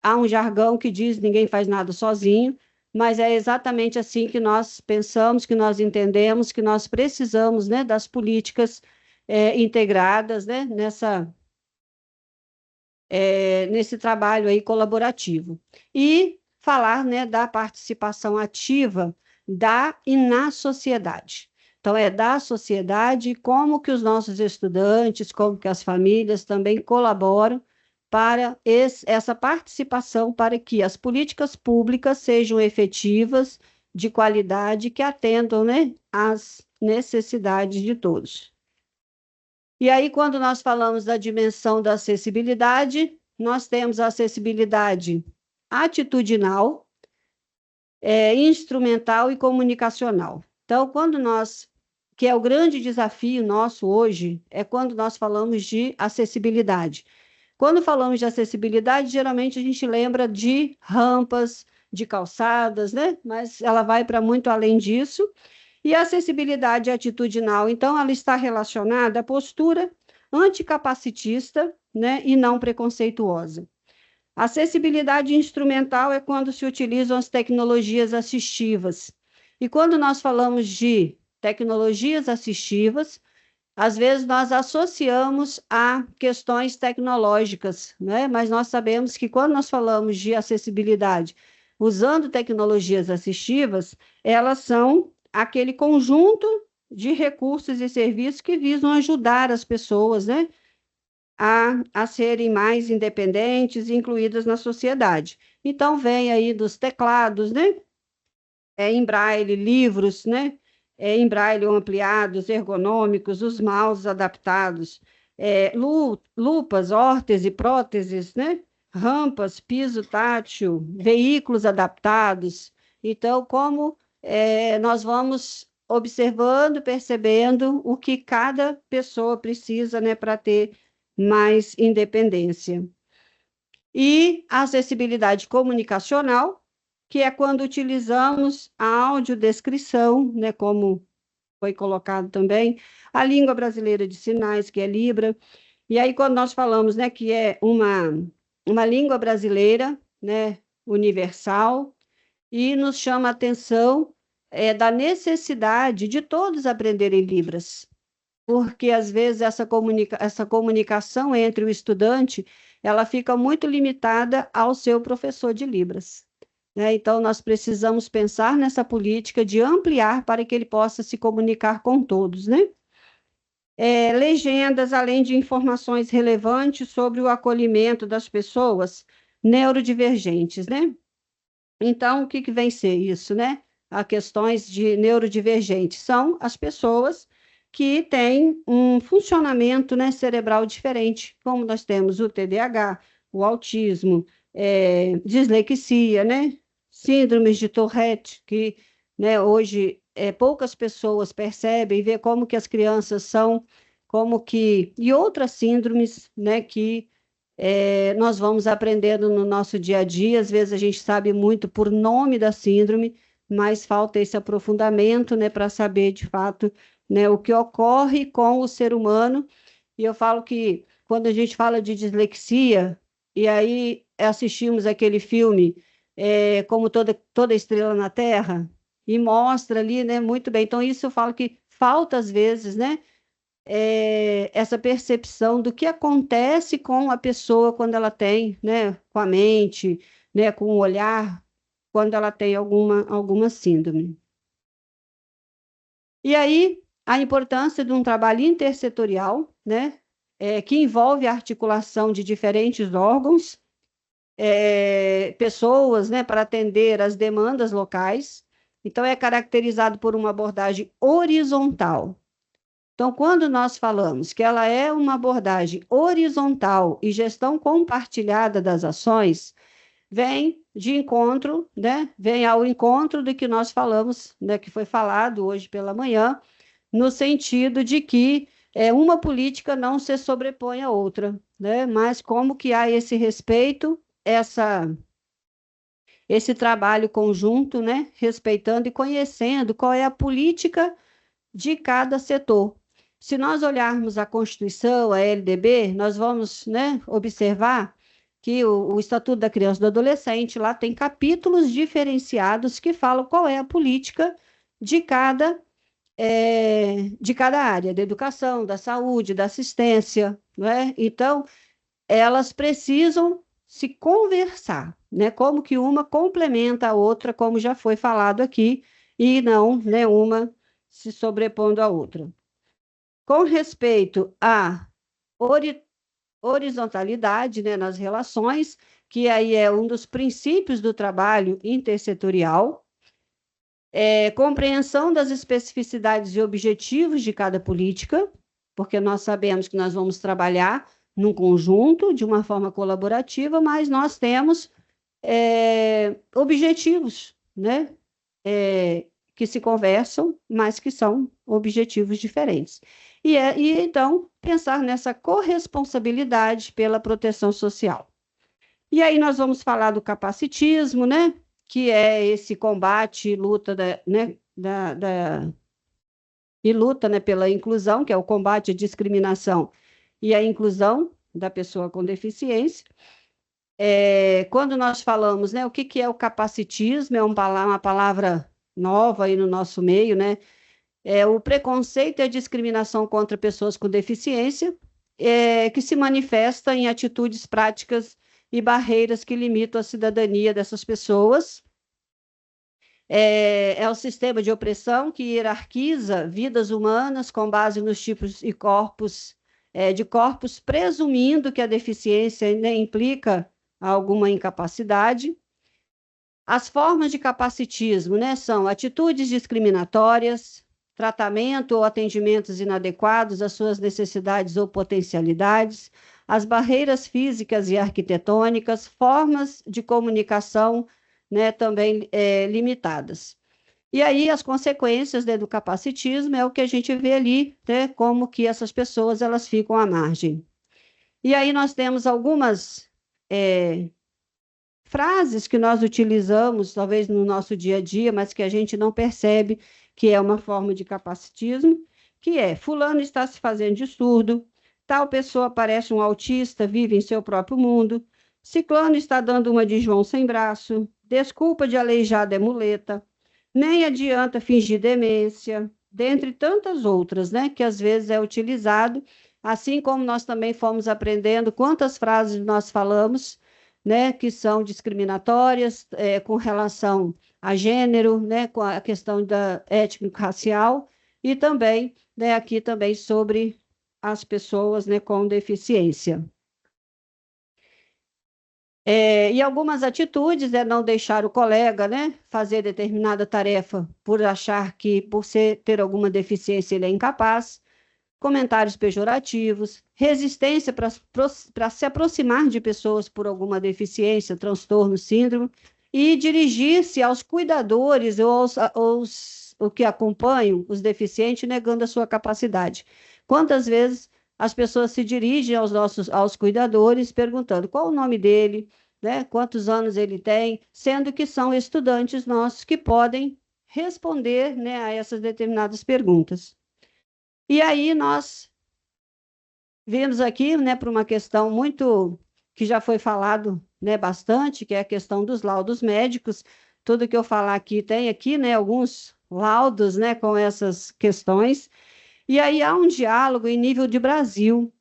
[SPEAKER 3] há um jargão que diz ninguém faz nada sozinho, mas é exatamente assim que nós pensamos, que nós entendemos, que nós precisamos, né, das políticas integradas, né, nesse trabalho aí colaborativo. E falar, né, da participação ativa da e na sociedade. Então, é da sociedade, como que os nossos estudantes, como que as famílias também colaboram para essa participação, para que as políticas públicas sejam efetivas, de qualidade, que atendam, né, às necessidades de todos. E aí, quando nós falamos da dimensão da acessibilidade, nós temos a acessibilidade atitudinal, instrumental e comunicacional. Então, que é o grande desafio nosso hoje, é quando nós falamos de acessibilidade. Quando falamos de acessibilidade, geralmente a gente lembra de rampas, de calçadas, né? Mas ela vai para muito além disso. E a acessibilidade atitudinal, então, ela está relacionada à postura anticapacitista, né? E não preconceituosa. A acessibilidade instrumental é quando se utilizam as tecnologias assistivas. E quando nós falamos de tecnologias assistivas, às vezes nós associamos a questões tecnológicas, né? Mas nós sabemos que quando nós falamos de acessibilidade usando tecnologias assistivas, elas são aquele conjunto de recursos e serviços que visam ajudar as pessoas, né, a serem mais independentes e incluídas na sociedade. Então, vem aí dos teclados, né, em braille, livros, né, em braille ou ampliados, ergonômicos, os mouses adaptados, lupas, órtese, próteses, né, rampas, piso tátil, veículos adaptados. Então, como nós vamos observando, percebendo o que cada pessoa precisa, né, para ter mais independência. E a acessibilidade comunicacional, que é quando utilizamos a audiodescrição, né, como foi colocado também, a língua brasileira de sinais, que é Libra. E aí, quando nós falamos, né, que é uma língua brasileira, né, universal, e nos chama a atenção da necessidade de todos aprenderem Libras, porque às vezes essa comunicação entre o estudante, ela fica muito limitada ao seu professor de Libras, né? Então, nós precisamos pensar nessa política de ampliar para que ele possa se comunicar com todos, né? Legendas, além de informações relevantes sobre o acolhimento das pessoas neurodivergentes, né? Então, o que vem ser isso, né? As questões de neurodivergentes são as pessoas que têm um funcionamento, né, cerebral diferente, como nós temos o TDAH, o autismo, dislexia, né? Síndromes de Tourette, que, né, hoje poucas pessoas percebem e vê como que as crianças são, e outras síndromes, né, que nós vamos aprendendo no nosso dia a dia. Às vezes a gente sabe muito por nome da síndrome, mas falta esse aprofundamento, né, para saber de fato, né, o que ocorre com o ser humano. E eu falo que quando a gente fala de dislexia, e aí assistimos aquele filme Como toda Estrela na Terra, e mostra ali, né, muito bem. Então, isso eu falo que falta às vezes, né, essa percepção do que acontece com a pessoa quando ela tem, né, com a mente, né, com o olhar, quando ela tem alguma síndrome. E aí, a importância de um trabalho intersetorial, né, que envolve a articulação de diferentes órgãos, pessoas, né, para atender as demandas locais. Então, é caracterizado por uma abordagem horizontal, Então, quando nós falamos que ela é uma abordagem horizontal e gestão compartilhada das ações, vem de encontro, né? Vem ao encontro do que nós falamos, né? Que foi falado hoje pela manhã, no sentido de que uma política não se sobrepõe à outra, né? Mas como que há esse respeito, esse trabalho conjunto, né? Respeitando e conhecendo qual é a política de cada setor. Se nós olharmos a Constituição, a LDB, nós vamos, né, observar que o Estatuto da Criança e do Adolescente lá tem capítulos diferenciados que falam qual é a política de cada área, da educação, da saúde, da assistência, né? Então, elas precisam se conversar, né? Como que uma complementa a outra, como já foi falado aqui, e não, né, uma se sobrepondo à outra. Com respeito à horizontalidade, né, nas relações, que aí é um dos princípios do trabalho intersetorial, compreensão das especificidades e objetivos de cada política, porque nós sabemos que nós vamos trabalhar num conjunto, de uma forma colaborativa, mas nós temos objetivos, né? Que se conversam, mas que são objetivos diferentes. E então, pensar nessa corresponsabilidade pela proteção social. E aí nós vamos falar do capacitismo, né? Que é esse combate e luta, né, pela inclusão, que é o combate à discriminação e a inclusão da pessoa com deficiência. Quando nós falamos, né, o que é o capacitismo, é uma palavra nova aí no nosso meio, né? O preconceito e a discriminação contra pessoas com deficiência, que se manifesta em atitudes práticas e barreiras que limitam a cidadania dessas pessoas. É o sistema de opressão que hierarquiza vidas humanas com base nos tipos e corpos, presumindo que a deficiência, né, implica alguma incapacidade. As formas de capacitismo, né, são atitudes discriminatórias, tratamento ou atendimentos inadequados às suas necessidades ou potencialidades, as barreiras físicas e arquitetônicas, formas de comunicação, né, também limitadas. E aí as consequências, né, do capacitismo é o que a gente vê ali, né, como que essas pessoas elas ficam à margem. E aí nós temos algumas frases que nós utilizamos, talvez no nosso dia a dia, mas que a gente não percebe que é uma forma de capacitismo, que é: fulano está se fazendo de surdo, tal pessoa parece um autista, vive em seu próprio mundo, ciclano está dando uma de João sem braço, desculpa de aleijado é muleta, nem adianta fingir demência, dentre tantas outras, né, que às vezes é utilizado, assim como nós também fomos aprendendo quantas frases nós falamos, né, que são discriminatórias, com relação a gênero, né, com a questão da étnico-racial, e também, né, aqui também sobre as pessoas, né, com deficiência. E algumas atitudes, não deixar o colega, né, fazer determinada tarefa por achar que, por ter alguma deficiência, ele é incapaz, comentários pejorativos, resistência para se aproximar de pessoas por alguma deficiência, transtorno, síndrome, e dirigir-se aos cuidadores ou aos que acompanham os deficientes, negando a sua capacidade. Quantas vezes as pessoas se dirigem aos cuidadores perguntando qual o nome dele, né, quantos anos ele tem, sendo que são estudantes nossos que podem responder, né, a essas determinadas perguntas. E aí nós vimos aqui, né, para uma questão muito que já foi falado, né, bastante, que é a questão dos laudos médicos. Tudo que eu falar aqui tem aqui, né, alguns laudos, né, com essas questões. E aí há um diálogo em nível de Brasil,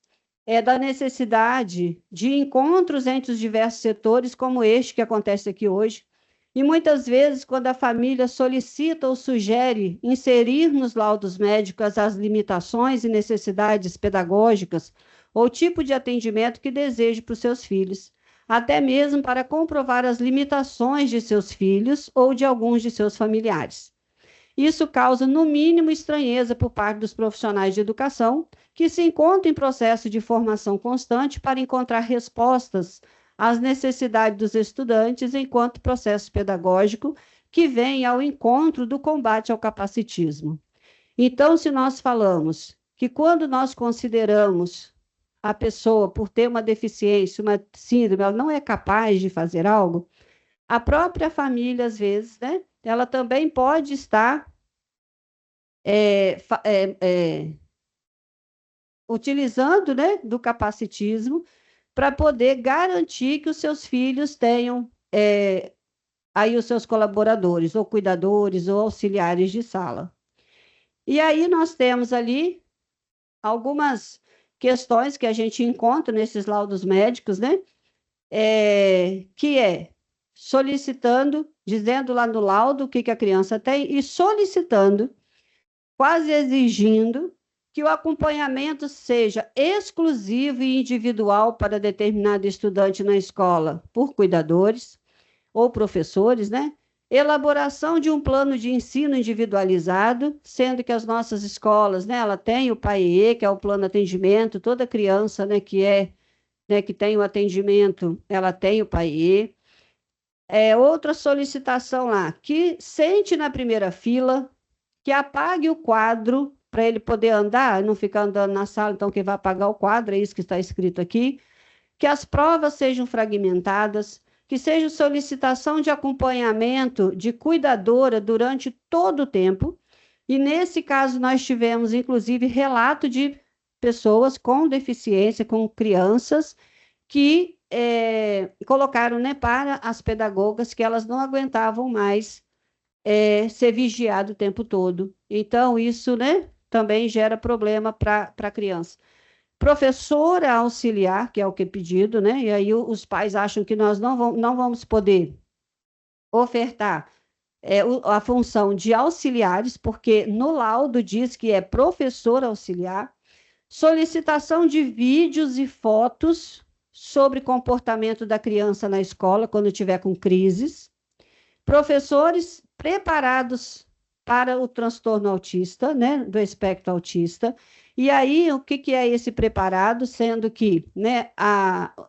[SPEAKER 3] da necessidade de encontros entre os diversos setores, como este que acontece aqui hoje. E muitas vezes, quando a família solicita ou sugere inserir nos laudos médicos as limitações e necessidades pedagógicas ou tipo de atendimento que deseje para os seus filhos, até mesmo para comprovar as limitações de seus filhos ou de alguns de seus familiares. Isso causa, no mínimo, estranheza por parte dos profissionais de educação, que se encontram em processo de formação constante para encontrar respostas às necessidades dos estudantes, enquanto processo pedagógico que vem ao encontro do combate ao capacitismo. Então, se nós falamos que quando nós consideramos a pessoa por ter uma deficiência, uma síndrome, ela não é capaz de fazer algo, a própria família, às vezes, né, ela também pode estar utilizando, né, do capacitismo para poder garantir que os seus filhos tenham aí os seus colaboradores, ou cuidadores, ou auxiliares de sala. E aí nós temos ali algumas questões que a gente encontra nesses laudos médicos, né? Que é solicitando, dizendo lá no laudo o que a criança tem e solicitando, quase exigindo, que o acompanhamento seja exclusivo e individual para determinado estudante na escola, por cuidadores ou professores, né? Elaboração de um plano de ensino individualizado, sendo que as nossas escolas, né, ela tem o PAEE, que é o plano de atendimento, toda criança, né, que tem o atendimento, ela tem o PAEE. Outra solicitação lá, que sente na primeira fila, que apague o quadro para ele poder andar, não ficar andando na sala, então quem vai apagar o quadro, é isso que está escrito aqui, que as provas sejam fragmentadas, que seja solicitação de acompanhamento de cuidadora durante todo o tempo, e nesse caso nós tivemos, inclusive, relato de pessoas com deficiência, com crianças, que colocaram, né, para as pedagogas que elas não aguentavam mais ser vigiado o tempo todo. Então, isso, né, também gera problema para a criança. Professora auxiliar, que é o que é pedido, né? E aí os pais acham que nós não vamos poder ofertar a função de auxiliares, porque no laudo diz que é professor auxiliar, solicitação de vídeos e fotos sobre comportamento da criança na escola, quando tiver com crises, professores preparados para o transtorno autista, né, do espectro autista. E aí, o que é esse preparado? Sendo que, né,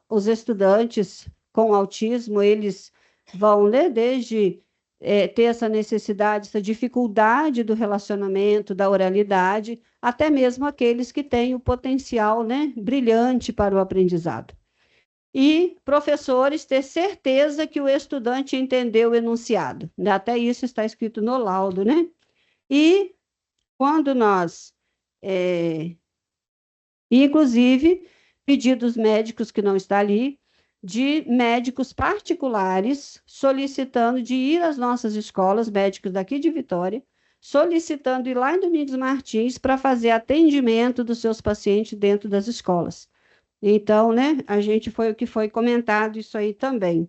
[SPEAKER 3] os estudantes com autismo, eles vão, né, desde ter essa necessidade, essa dificuldade do relacionamento, da oralidade, até mesmo aqueles que têm o potencial, né, brilhante para o aprendizado. E professores ter certeza que o estudante entendeu o enunciado. Até isso está escrito no laudo, né? E quando nós... inclusive, pedidos médicos que não está ali, de médicos particulares solicitando de ir às nossas escolas, médicos daqui de Vitória, solicitando ir lá em Domingos Martins para fazer atendimento dos seus pacientes dentro das escolas. Então, né, foi o que foi comentado isso aí também.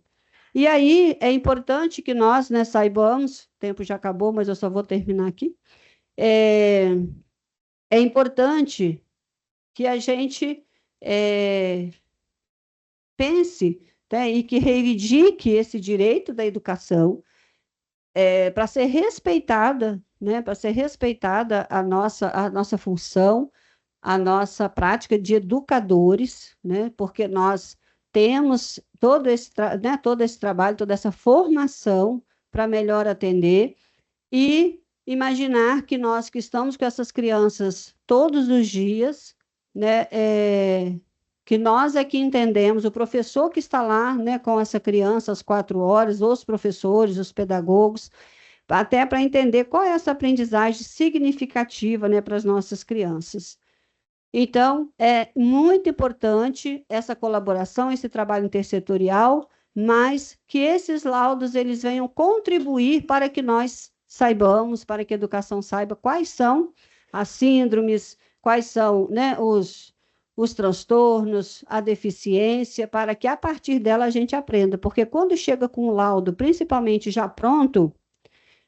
[SPEAKER 3] E aí, é importante que nós, né, saibamos, o tempo já acabou, mas eu só vou terminar aqui, é importante que a gente pense, né, e que reivindique esse direito da educação para ser respeitada, né, para ser respeitada a nossa função, a nossa prática de educadores, né, porque nós temos todo esse trabalho, toda essa formação para melhor atender e imaginar que nós que estamos com essas crianças todos os dias, né, que nós é que entendemos, o professor que está lá, né, com essa criança às 4 horas, os professores, os pedagogos, até para entender qual é essa aprendizagem significativa, né, para as nossas crianças. Então, é muito importante essa colaboração, esse trabalho intersetorial, mas que esses laudos eles venham contribuir para que nós saibamos, para que a educação saiba quais são as síndromes, quais são, né, os transtornos, a deficiência, para que a partir dela a gente aprenda. Porque quando chega com o laudo, principalmente já pronto,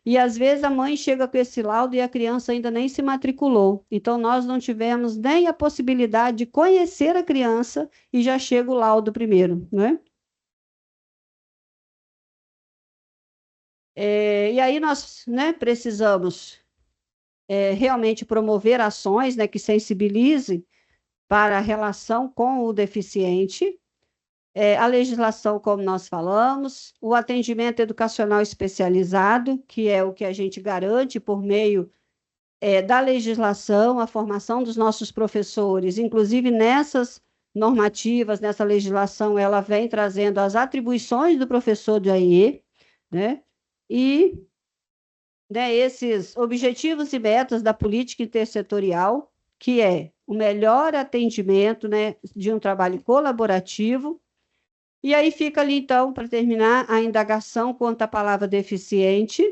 [SPEAKER 3] e às vezes a mãe chega com esse laudo e a criança ainda nem se matriculou. Então, nós não tivemos nem a possibilidade de conhecer a criança e já chega o laudo primeiro, né? E aí nós, né, precisamos realmente promover ações, né, que sensibilizem para a relação com o deficiente, a legislação, como nós falamos, o atendimento educacional especializado, que é o que a gente garante por meio da legislação, a formação dos nossos professores, inclusive nessas normativas, nessa legislação, ela vem trazendo as atribuições do professor de AIE, né? E, né, esses objetivos e metas da política intersetorial, que é o melhor atendimento, né, de um trabalho colaborativo. E aí fica ali, então, para terminar, a indagação quanto à palavra deficiente,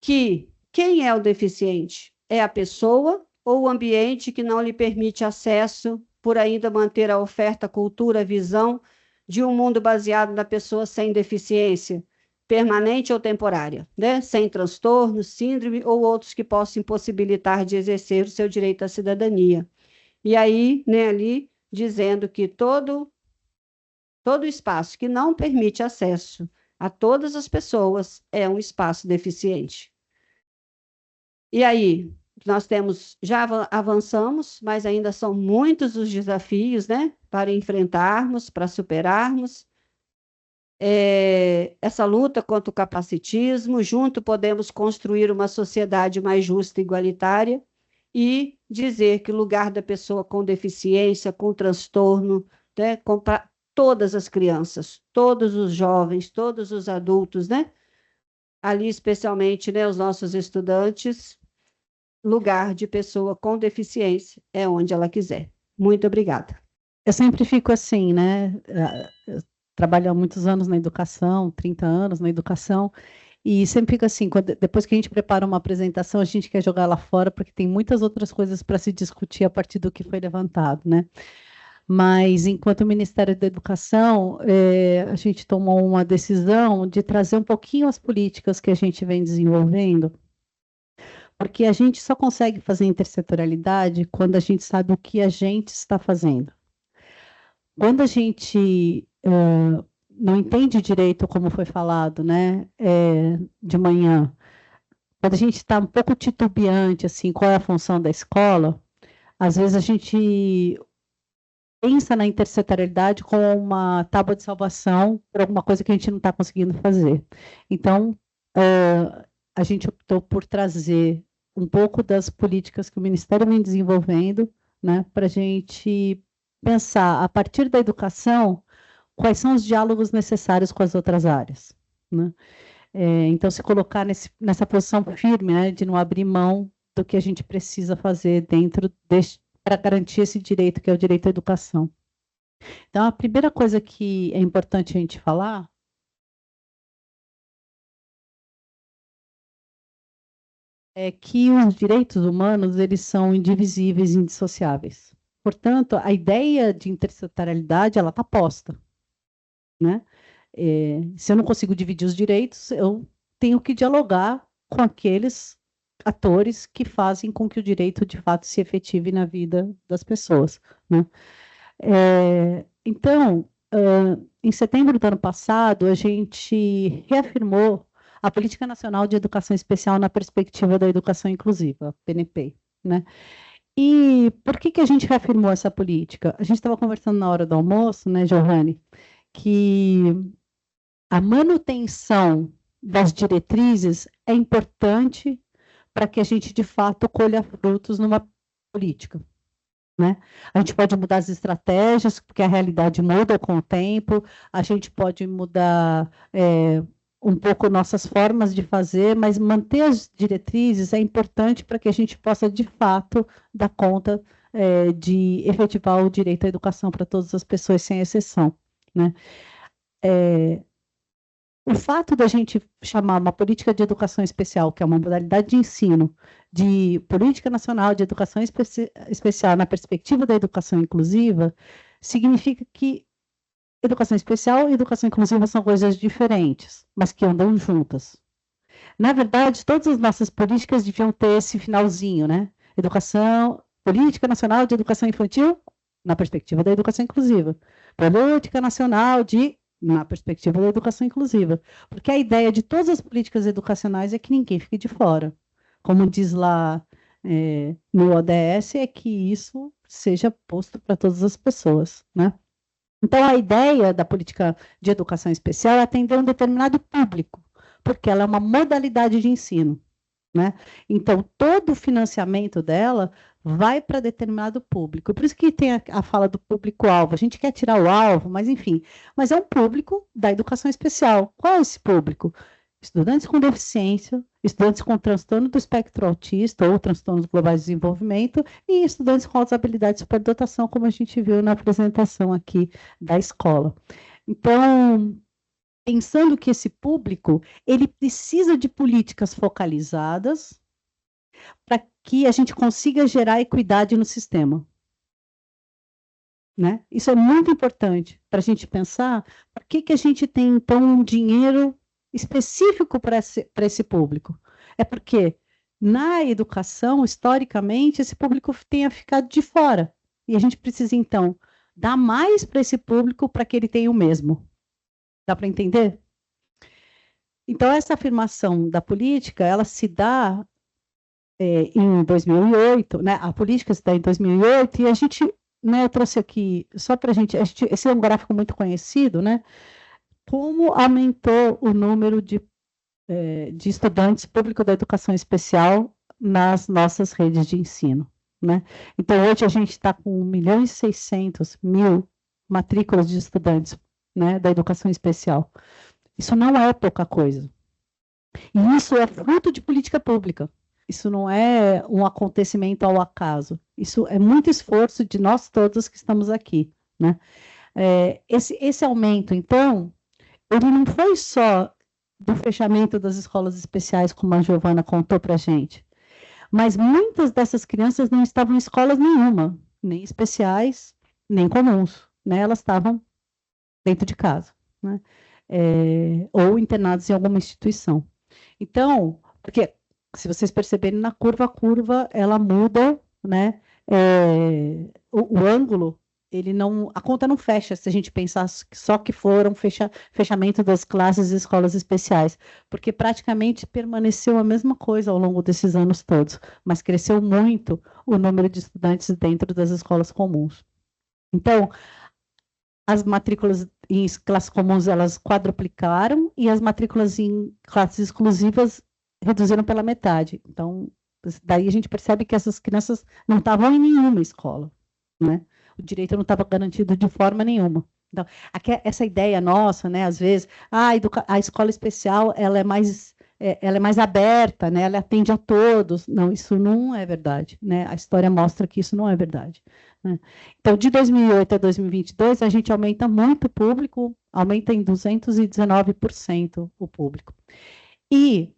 [SPEAKER 3] que quem é o deficiente? É a pessoa ou o ambiente que não lhe permite acesso por ainda manter a oferta, cultura, visão de um mundo baseado na pessoa sem deficiência, permanente ou temporária, né? Sem transtorno, síndrome ou outros que possam impossibilitar de exercer o seu direito à cidadania. E aí, né, ali, dizendo que todo espaço que não permite acesso a todas as pessoas é um espaço deficiente. E aí, nós já avançamos, mas ainda são muitos os desafios, né, para enfrentarmos, para superarmos. Essa luta contra o capacitismo, junto podemos construir uma sociedade mais justa e igualitária e dizer que o lugar da pessoa com deficiência, com transtorno, né, para todas as crianças, todos os jovens, todos os adultos, né, ali especialmente, né, os nossos estudantes, lugar de pessoa com deficiência é onde ela quiser. Muito obrigada.
[SPEAKER 2] Eu sempre fico assim, né? Eu trabalho há muitos anos na educação, 30 anos na educação, e sempre fico assim, depois que a gente prepara uma apresentação, a gente quer jogar lá fora, porque tem muitas outras coisas para se discutir a partir do que foi levantado, né? Mas, enquanto Ministério da Educação, a gente tomou uma decisão de trazer um pouquinho as políticas que a gente vem desenvolvendo, porque a gente só consegue fazer intersetorialidade quando a gente sabe o que a gente está fazendo. Quando a gente não entende direito, como foi falado, né, de manhã, quando a gente está um pouco titubeante, assim, qual é a função da escola, às vezes a gente pensa na intersetorialidade como uma tábua de salvação para alguma coisa que a gente não está conseguindo fazer. Então, a gente optou por trazer um pouco das políticas que o Ministério vem desenvolvendo, né, para a gente pensar, a partir da educação, quais são os diálogos necessários com as outras áreas, né? Então, se colocar nessa posição firme, né, de não abrir mão do que a gente precisa fazer dentro para garantir esse direito, que é o direito à educação. Então, a primeira coisa que é importante a gente falar é que os direitos humanos, eles são indivisíveis e indissociáveis. Portanto, a ideia de intersetorialidade, ela está posta, né? Se eu não consigo dividir os direitos, eu tenho que dialogar com aqueles atores que fazem com que o direito, de fato, se efetive na vida das pessoas, né? Então, em setembro do ano passado, a gente reafirmou a Política Nacional de Educação Especial na perspectiva da educação inclusiva, PNP, né? E por que a gente reafirmou essa política? A gente estava conversando na hora do almoço, né, Giovanni, que a manutenção das diretrizes é importante para que a gente, de fato, colha frutos numa política, né? A gente pode mudar as estratégias, porque a realidade muda com o tempo, a gente pode mudar um pouco nossas formas de fazer, mas manter as diretrizes é importante para que a gente possa, de fato, dar conta de efetivar o direito à educação para todas as pessoas, sem exceção, né? O fato da gente chamar uma política de educação especial, que é uma modalidade de ensino, de política nacional de educação especial na perspectiva da educação inclusiva, significa que educação especial e educação inclusiva são coisas diferentes, mas que andam juntas. Na verdade, todas as nossas políticas deviam ter esse finalzinho, né? Política Nacional de Educação Infantil na perspectiva da educação inclusiva. Política Nacional na perspectiva da educação inclusiva. Porque a ideia de todas as políticas educacionais é que ninguém fique de fora.
[SPEAKER 4] como diz lá no ODS, é que isso seja posto para todas as pessoas, né? Então, a ideia da política de educação especial é atender um determinado público, porque ela é uma modalidade de ensino, né? Então, todo o financiamento dela vai para determinado público. Por isso que tem a fala do público-alvo. A gente quer tirar o alvo, mas enfim. Mas é um público da educação especial. Qual é esse público? Estudantes com deficiência, estudantes com transtorno do espectro autista ou transtornos globais de desenvolvimento e estudantes com altas habilidades de superdotação, como a gente viu na apresentação aqui da escola. Então, pensando que esse público, ele precisa de políticas focalizadas para que a gente consiga gerar equidade no sistema. Né? Isso é muito importante para a gente pensar por que a gente tem, então, um dinheiro específico para esse público. É porque, na educação, historicamente, esse público tenha ficado de fora. E a gente precisa, então, dar mais para esse público para que ele tenha o mesmo. Dá para entender? Então, essa afirmação da política, ela se dá em 2008, né? A política se dá em 2008, e a gente, né, eu trouxe aqui, só para a gente, esse é um gráfico muito conhecido, né? Como aumentou o número de estudantes públicos da educação especial nas nossas redes de ensino, né? Então, hoje a gente está com 1.600.000 matrículas de estudantes, né, da educação especial. Isso não é pouca coisa. E isso é fruto de política pública. Isso não é um acontecimento ao acaso. Isso é muito esforço de nós todos que estamos aqui, né? Esse aumento, então, ele não foi só do fechamento das escolas especiais, como a Giovana contou para a gente, mas muitas dessas crianças não estavam em escolas nenhuma, nem especiais, nem comuns, né? Elas estavam dentro de casa, né? Ou internadas em alguma instituição. Então, porque se vocês perceberem na curva, a curva ela muda, né? O ângulo, ele não, a conta não fecha se a gente pensar só que foram fechamento das classes e escolas especiais, porque praticamente permaneceu a mesma coisa ao longo desses anos todos, mas cresceu muito o número de estudantes dentro das escolas comuns. Então, as matrículas em classes comuns, elas quadruplicaram, e as matrículas em classes exclusivas reduziram pela metade. Então, daí a gente percebe que essas crianças não estavam em nenhuma escola, né? O direito não estava garantido de forma nenhuma. Então, essa ideia nossa, né, às vezes, a escola especial ela é mais aberta, né, ela atende a todos. Não, isso não é verdade, né? A história mostra que isso não é verdade, né? Então, de 2008 a 2022, a gente aumenta muito o público, aumenta em 219% o público. E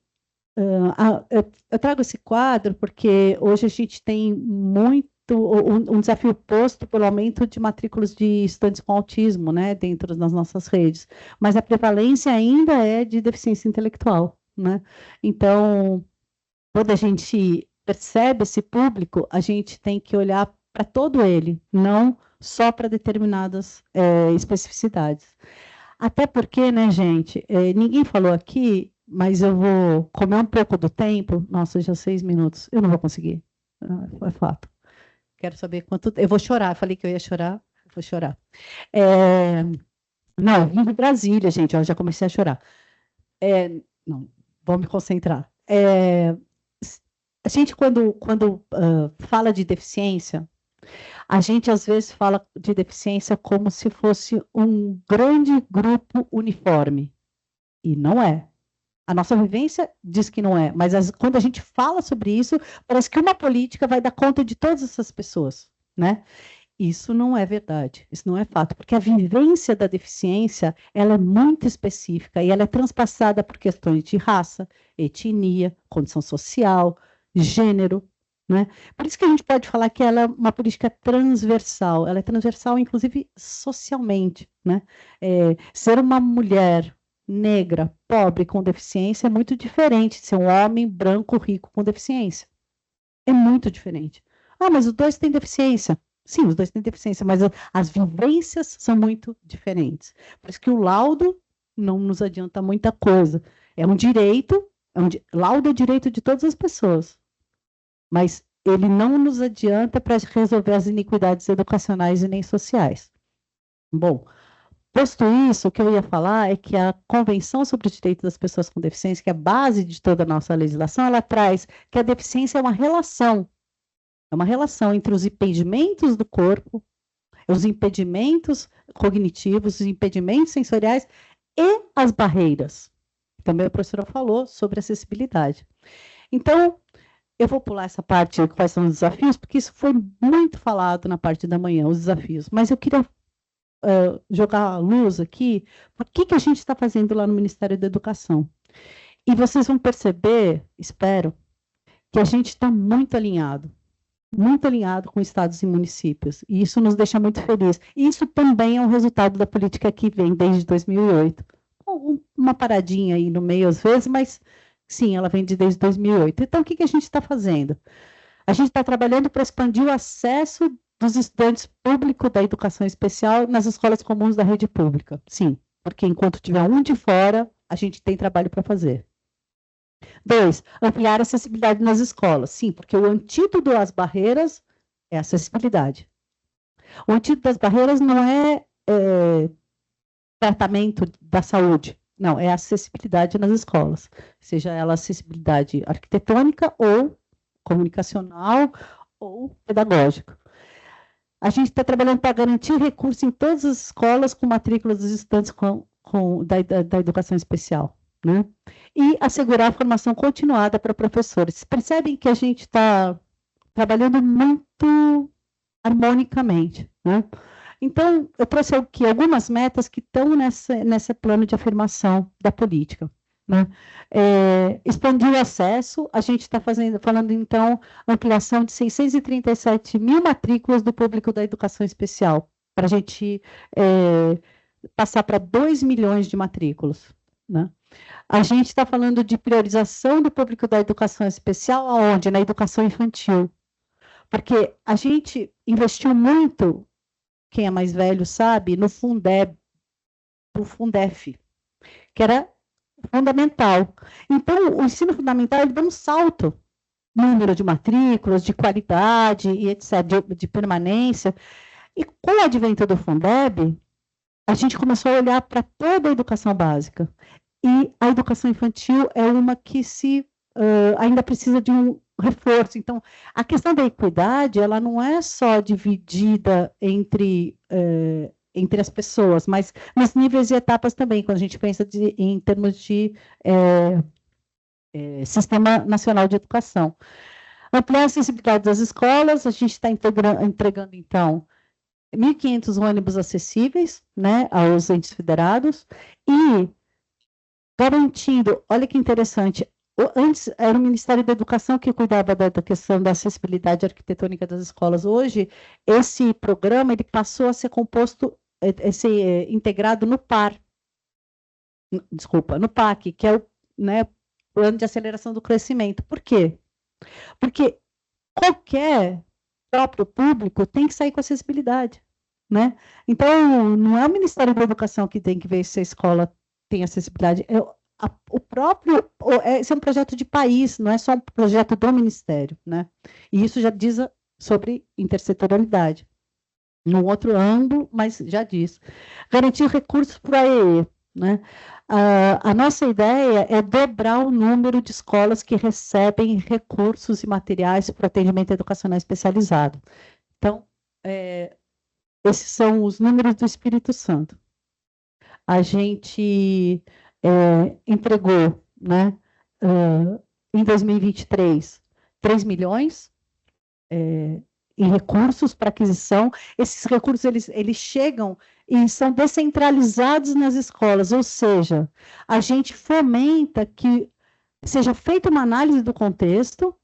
[SPEAKER 4] eu trago esse quadro porque hoje a gente tem um desafio posto pelo aumento de matrículas de estudantes com autismo, né, dentro das nossas redes, mas a prevalência ainda é de deficiência intelectual, né? Então, quando a gente percebe esse público, a gente tem que olhar para todo ele, não só para determinadas especificidades. Até porque, né, gente, ninguém falou aqui, mas eu vou comer um pouco do tempo. Nossa, já 6 minutos. Eu não vou conseguir. É fato. Quero saber quanto... Eu vou chorar. Eu falei que eu ia chorar. Vou chorar. Não, eu vim de Brasília, gente. Eu já comecei a chorar. Não, vou me concentrar. A gente, quando fala de deficiência, a gente, às vezes, fala de deficiência como se fosse um grande grupo uniforme. E não é. A nossa vivência diz que não é, mas quando a gente fala sobre isso, parece que uma política vai dar conta de todas essas pessoas, né? Isso não é verdade, isso não é fato, porque a vivência da deficiência, ela é muito específica e ela é transpassada por questões de raça, etnia, condição social, gênero, né? Por isso que a gente pode falar que ela é uma política transversal, ela é transversal, inclusive, socialmente, né? Ser uma mulher negra, pobre, com deficiência, é muito diferente de ser um homem branco, rico, com deficiência. É muito diferente. Mas os dois têm deficiência. Sim, os dois têm deficiência, mas as vivências são muito diferentes. Por isso que o laudo não nos adianta muita coisa. É um direito, Laudo é direito de todas as pessoas, mas ele não nos adianta para resolver as iniquidades educacionais e nem sociais. Bom, posto isso, o que eu ia falar é que a Convenção sobre os Direitos das Pessoas com Deficiência, que é a base de toda a nossa legislação, ela traz que a deficiência é uma relação entre os impedimentos do corpo, os impedimentos cognitivos, os impedimentos sensoriais e as barreiras. Também a professora falou sobre acessibilidade. Então, eu vou pular essa parte, quais são os desafios, porque isso foi muito falado na parte da manhã, os desafios. Mas eu queria jogar a luz aqui, por que a gente está fazendo lá no Ministério da Educação. E vocês vão perceber, espero, que a gente está muito alinhado com estados e municípios, e isso nos deixa muito felizes. E isso também é um resultado da política que vem desde 2008. Uma paradinha aí no meio às vezes, mas sim, ela vem desde 2008. Então, o que a gente está fazendo? A gente está trabalhando para expandir o acesso dos estudantes públicos da educação especial nas escolas comuns da rede pública. Sim, porque enquanto tiver um de fora, a gente tem trabalho para fazer. 2, ampliar a acessibilidade nas escolas. Sim, porque o antídoto às barreiras é a acessibilidade. O antídoto das barreiras não é tratamento da saúde, não, é acessibilidade nas escolas, seja ela acessibilidade arquitetônica ou comunicacional ou pedagógica. A gente está trabalhando para garantir recursos em todas as escolas com matrículas dos estudantes da educação especial, né? E assegurar a formação continuada para professores. Vocês percebem que a gente está trabalhando muito harmonicamente, né? Então, eu trouxe aqui algumas metas que estão nesse plano de afirmação da política, né? Expandir o acesso, a gente está falando, então, ampliação de 637 mil matrículas do público da educação especial, para a gente passar para 2 milhões de matrículas, né? A gente está falando de priorização do público da educação especial, aonde? Na educação infantil. Porque a gente investiu muito, quem é mais velho sabe, no Fundeb, no Fundef, que era fundamental. Então, o ensino fundamental ele deu um salto, número de matrículas, de qualidade, e etc., de permanência. E com o advento do Fundeb, a gente começou a olhar para toda a educação básica. E a educação infantil é uma que ainda precisa de um reforço. Então, a questão da equidade, ela não é só dividida entre as pessoas, mas nos níveis e etapas também, quando a gente pensa em termos de Sistema Nacional de Educação. Ampliar a acessibilidade das escolas, a gente está entregando, então, 1.500 ônibus acessíveis, né, aos entes federados, e garantindo, olha que interessante, antes era o Ministério da Educação que cuidava da questão da acessibilidade arquitetônica das escolas. Hoje, esse programa ele passou a ser composto, integrado no no PAC, que é o Plano de Aceleração do Crescimento. Por quê? Porque qualquer próprio público tem que sair com acessibilidade, né? Então, não é o Ministério da Educação que tem que ver se a escola tem acessibilidade, esse é um projeto de país, não é só um projeto do Ministério, né? E isso já diz sobre intersetorialidade. Num outro âmbito, mas já diz. Garantir recursos para a EE, né? A nossa ideia é dobrar o número de escolas que recebem recursos e materiais para atendimento educacional especializado. Então, esses são os números do Espírito Santo. A gente entregou, né, em 2023, 3 milhões em recursos para aquisição. Esses recursos eles chegam e são descentralizados nas escolas, ou seja, a gente fomenta que seja feita uma análise do contexto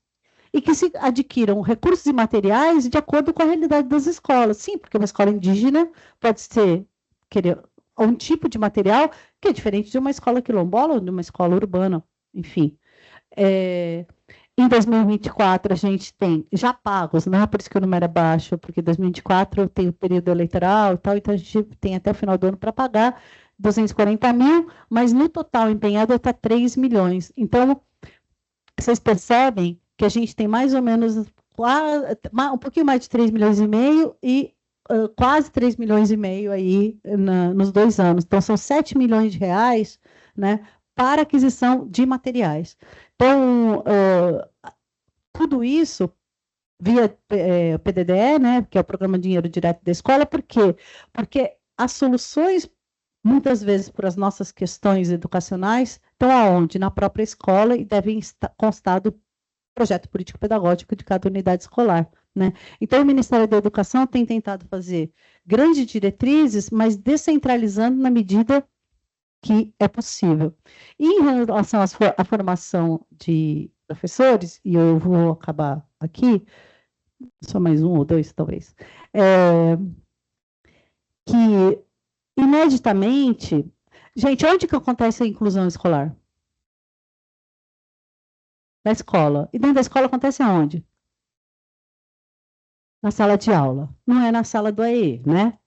[SPEAKER 4] e que se adquiram recursos e materiais de acordo com a realidade das escolas. Sim, porque uma escola indígena pode ser um tipo de material que é diferente de uma escola quilombola ou de uma escola urbana, enfim. Em 2024, a gente tem já pagos, né? Por isso que o número é baixo, porque 2024 tem o período eleitoral e tal, então a gente tem até o final do ano para pagar 240 mil, mas no total empenhado está 3 milhões. Então, vocês percebem que a gente tem mais ou menos um pouquinho mais de 3 milhões e meio e quase 3 milhões e meio aí nos 2 anos. Então, são 7 milhões de reais, né, para aquisição de materiais. Então, tudo isso via PDDE, né, que é o Programa Dinheiro Direto da Escola. Por quê? Porque as soluções, muitas vezes, para as nossas questões educacionais, estão aonde? Na própria escola, e devem constar do projeto político-pedagógico de cada unidade escolar, né? Então, o Ministério da Educação tem tentado fazer grandes diretrizes, mas descentralizando na medida que é possível. E em relação à formação de professores, e eu vou acabar aqui, só mais um ou dois, talvez, que, ineditamente, gente, onde que acontece a inclusão escolar? Na escola. E dentro da escola acontece aonde? Na sala de aula. Não é na sala do AE, né?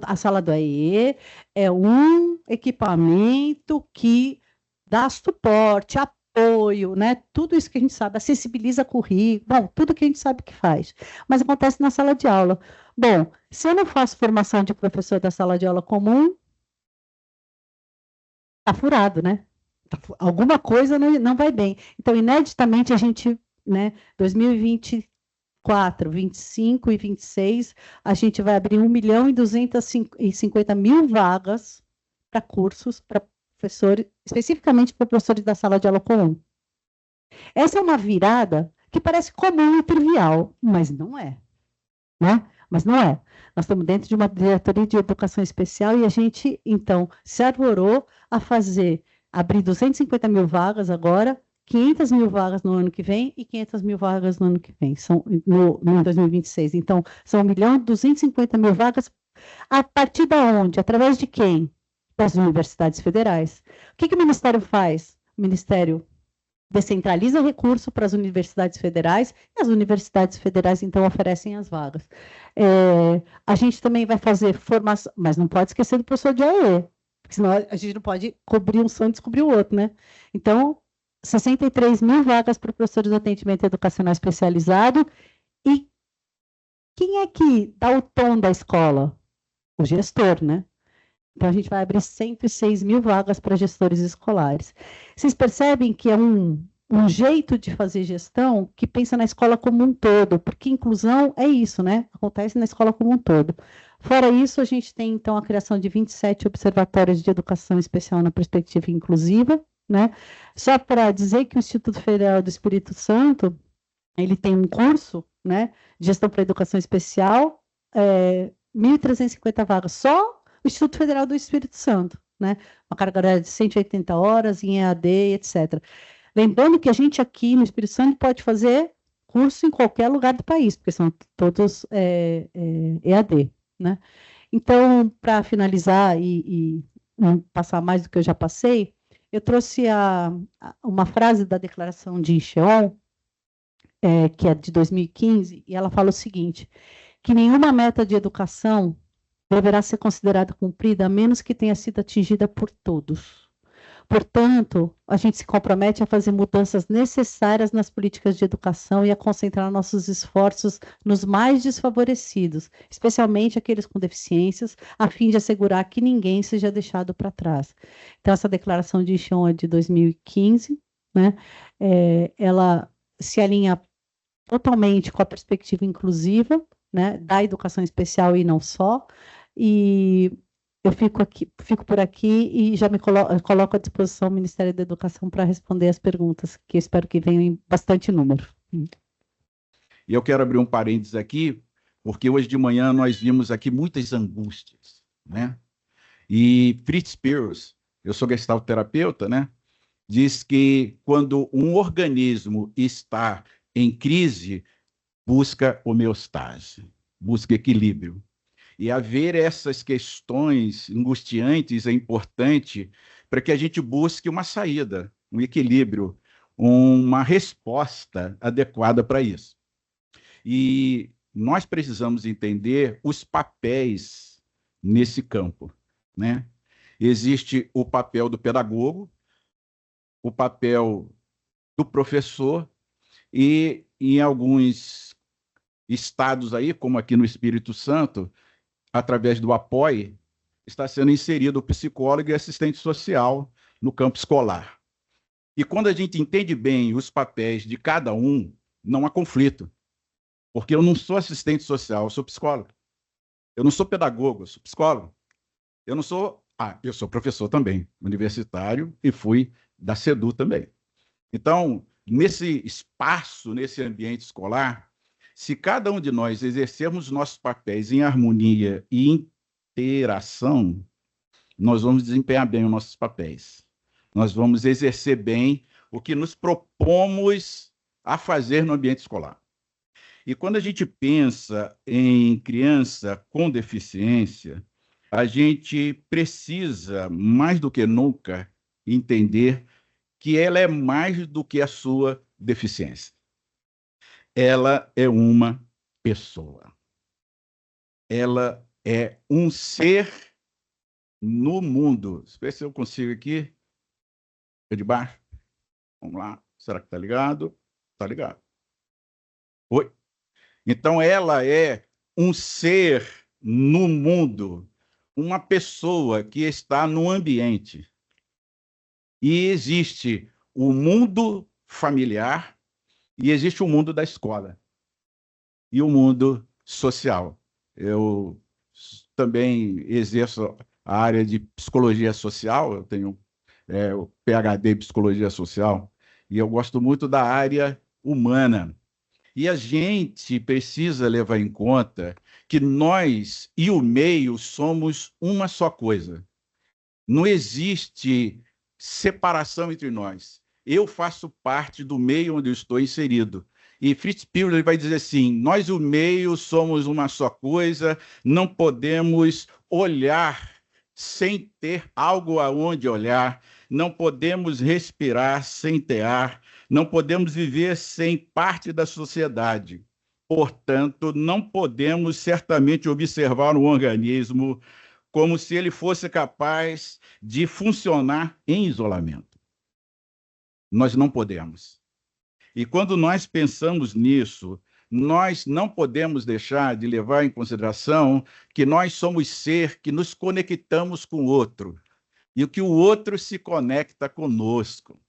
[SPEAKER 4] A sala do AE é um equipamento que dá suporte, apoio, né? Tudo isso que a gente sabe, acessibiliza currículo, bom, tudo que a gente sabe que faz. Mas acontece na sala de aula. Bom, se eu não faço formação de professor da sala de aula comum, tá furado, né? Alguma coisa não vai bem. Então, ineditamente, a gente, né, 2024, 25 e 26, a gente vai abrir 1.250.000 vagas para cursos, para professores, especificamente para professores da sala de aula comum. Essa é uma virada que parece comum e trivial, mas não é, né? Mas não é. Nós estamos dentro de uma diretoria de educação especial e a gente, então, se arvorou a abrir 250.000 vagas agora, 500.000 vagas no ano que vem e 500.000 vagas no ano que vem, no 2026. Então, são 1.250.000 vagas a partir de onde? Através de quem? Das universidades federais. O que o Ministério faz? O Ministério descentraliza recurso para as universidades federais, e as universidades federais, então, oferecem as vagas. A gente também vai fazer formação, mas não pode esquecer do professor de AE, porque senão a gente não pode cobrir um sonho e descobrir o outro, né? Então, 63.000 vagas para professores de atendimento educacional especializado. E quem é que dá o tom da escola? O gestor, né? Então, a gente vai abrir 106.000 vagas para gestores escolares. Vocês percebem que é um jeito de fazer gestão que pensa na escola como um todo, porque inclusão é isso, né? Acontece na escola como um todo. Fora isso, a gente tem, então, a criação de 27 observatórios de educação especial na perspectiva inclusiva, né? Só para dizer que o Instituto Federal do Espírito Santo, ele tem um curso, né, de gestão para educação especial, 1.350 vagas, só o Instituto Federal do Espírito Santo, né? Uma carga horária de 180 horas em EAD, etc. Lembrando que a gente aqui no Espírito Santo pode fazer curso em qualquer lugar do país, porque são todos EAD, né? Então, para finalizar e não passar mais do que eu já passei, eu trouxe uma frase da declaração de Incheon, que é de 2015, e ela fala o seguinte, que nenhuma meta de educação deverá ser considerada cumprida a menos que tenha sido atingida por todos. Portanto, a gente se compromete a fazer mudanças necessárias nas políticas de educação e a concentrar nossos esforços nos mais desfavorecidos, especialmente aqueles com deficiências, a fim de assegurar que ninguém seja deixado para trás. Então, essa declaração de Incheon é de 2015, né? Ela se alinha totalmente com a perspectiva inclusiva, né, da educação especial e não só, e eu fico por aqui e já me coloco à disposição do Ministério da Educação para responder as perguntas, que eu espero que venham em bastante número.
[SPEAKER 5] E eu quero abrir um parênteses aqui, porque hoje de manhã nós vimos aqui muitas angústias, né? E Fritz Perls, eu sou gestalterapeuta, né? Diz que quando um organismo está em crise, busca homeostase, busca equilíbrio. E haver essas questões angustiantes é importante para que a gente busque uma saída, um equilíbrio, uma resposta adequada para isso. E nós precisamos entender os papéis nesse campo, né? Existe o papel do pedagogo, o papel do professor, e em alguns estados aí, como aqui no Espírito Santo, através do APOI, está sendo inserido o psicólogo e assistente social no campo escolar. E quando a gente entende bem os papéis de cada um, não há conflito. Porque eu não sou assistente social, eu sou psicólogo. Eu não sou pedagogo, eu sou psicólogo. Eu não sou... eu sou professor também, universitário, e fui da CEDU também. Então, nesse espaço, nesse ambiente escolar, se cada um de nós exercermos nossos papéis em harmonia e interação, nós vamos desempenhar bem os nossos papéis. Nós vamos exercer bem o que nos propomos a fazer no ambiente escolar. E quando a gente pensa em criança com deficiência, a gente precisa, mais do que nunca, entender que ela é mais do que a sua deficiência. Ela é uma pessoa. Ela é um ser no mundo. Deixa eu ver se eu consigo aqui. É de baixo? Vamos lá. Será que está ligado? Está ligado. Oi? Então, ela é um ser no mundo, uma pessoa que está no ambiente. E existe o mundo familiar e existe o mundo da escola e o mundo social. Eu também exerço a área de psicologia social, eu tenho o PhD em psicologia social, e eu gosto muito da área humana. E a gente precisa levar em conta que nós e o meio somos uma só coisa. Não existe separação entre nós. Eu faço parte do meio onde eu estou inserido. E Fritz Perls ele vai dizer assim, nós e o meio somos uma só coisa, não podemos olhar sem ter algo aonde olhar, não podemos respirar sem ter ar, não podemos viver sem parte da sociedade. Portanto, não podemos certamente observar um organismo como se ele fosse capaz de funcionar em isolamento. Nós não podemos. E quando nós pensamos nisso, nós não podemos deixar de levar em consideração que nós somos ser que nos conectamos com o outro e que o outro se conecta conosco.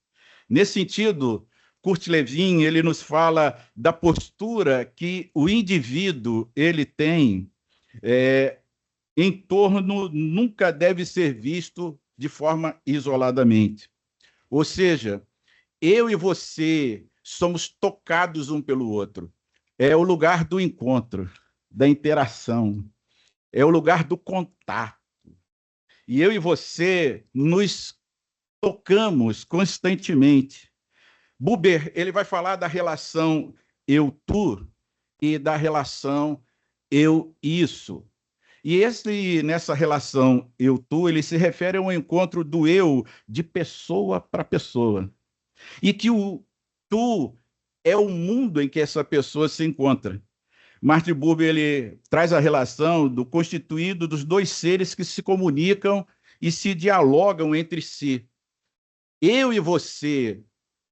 [SPEAKER 5] Nesse sentido, Kurt Lewin ele nos fala da postura que o indivíduo ele tem em torno, nunca deve ser visto de forma isoladamente. Ou seja, eu e você somos tocados um pelo outro. É o lugar do encontro, da interação, é o lugar do contato. E eu e você nos tocamos constantemente. Buber, ele vai falar da relação eu-tu e da relação eu-isso. E nessa relação eu-tu, ele se refere a um encontro do eu de pessoa para pessoa. E que o tu é o mundo em que essa pessoa se encontra. Martin Buber ele traz a relação do constituído dos dois seres que se comunicam e se dialogam entre si. Eu e você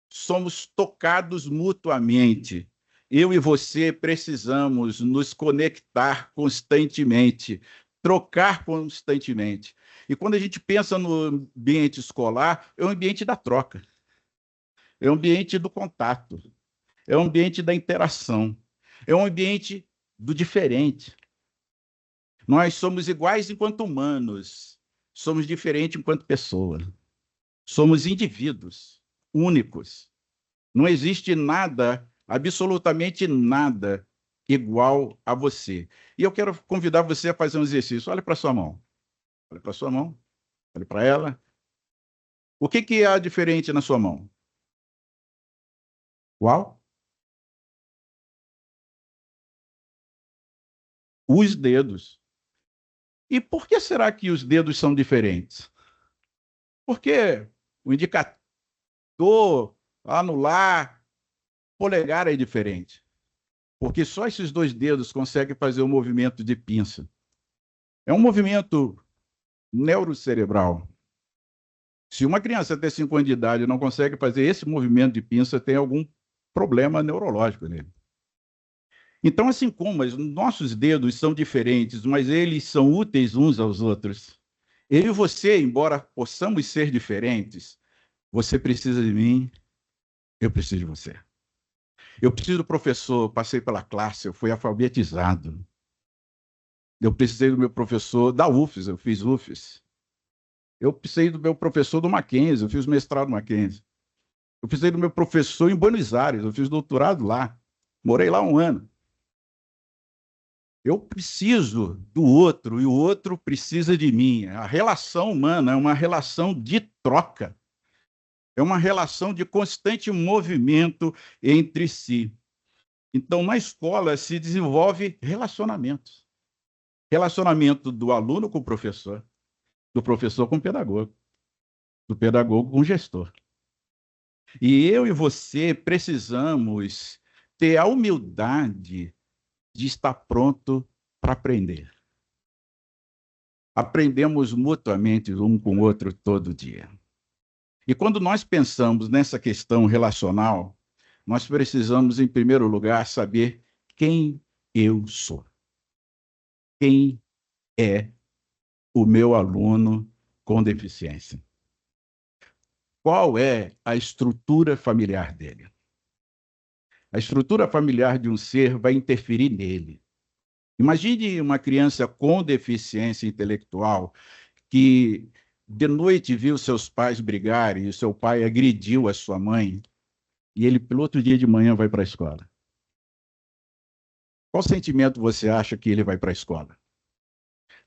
[SPEAKER 5] somos tocados mutuamente. Eu e você precisamos nos conectar constantemente, trocar constantemente. E quando a gente pensa no ambiente escolar, é o ambiente da troca, é o ambiente do contato, é o ambiente da interação, é o ambiente do diferente. Nós somos iguais enquanto humanos, somos diferentes enquanto pessoas. Somos indivíduos únicos. Não existe nada, absolutamente nada, igual a você. E eu quero convidar você a fazer um exercício. Olha para sua mão. Olha para sua mão. Olha para ela. O que há diferente na sua mão? Qual? Os dedos. E por que será que os dedos são diferentes? Porque o indicador, anular, polegar é diferente. Porque só esses dois dedos conseguem fazer o movimento de pinça. É um movimento neurocerebral. Se uma criança até 5 anos de idade não consegue fazer esse movimento de pinça, tem algum problema neurológico nele. Então, assim como os nossos dedos são diferentes, mas eles são úteis uns aos outros, eu e você, embora possamos ser diferentes, você precisa de mim, eu preciso de você. Eu preciso do professor, passei pela classe, eu fui alfabetizado. Eu precisei do meu professor da UFES, eu fiz UFES. Eu precisei do meu professor do Mackenzie, eu fiz mestrado no Mackenzie. Eu precisei do meu professor em Buenos Aires, eu fiz doutorado lá. Morei lá 1 ano. Eu preciso do outro e o outro precisa de mim. A relação humana é uma relação de troca. É uma relação de constante movimento entre si. Então, na escola se desenvolve relacionamentos. Relacionamento do aluno com o professor, do professor com o pedagogo, do pedagogo com o gestor. E eu e você precisamos ter a humildade de estar pronto para aprender. Aprendemos mutuamente um com o outro todo dia. E quando nós pensamos nessa questão relacional, nós precisamos, em primeiro lugar, saber quem eu sou. Quem é o meu aluno com deficiência? Qual é a estrutura familiar dele? A estrutura familiar de um ser vai interferir nele. Imagine uma criança com deficiência intelectual que de noite viu seus pais brigarem e o seu pai agrediu a sua mãe e ele, pelo outro dia de manhã, vai para a escola. Qual sentimento você acha que ele vai para a escola?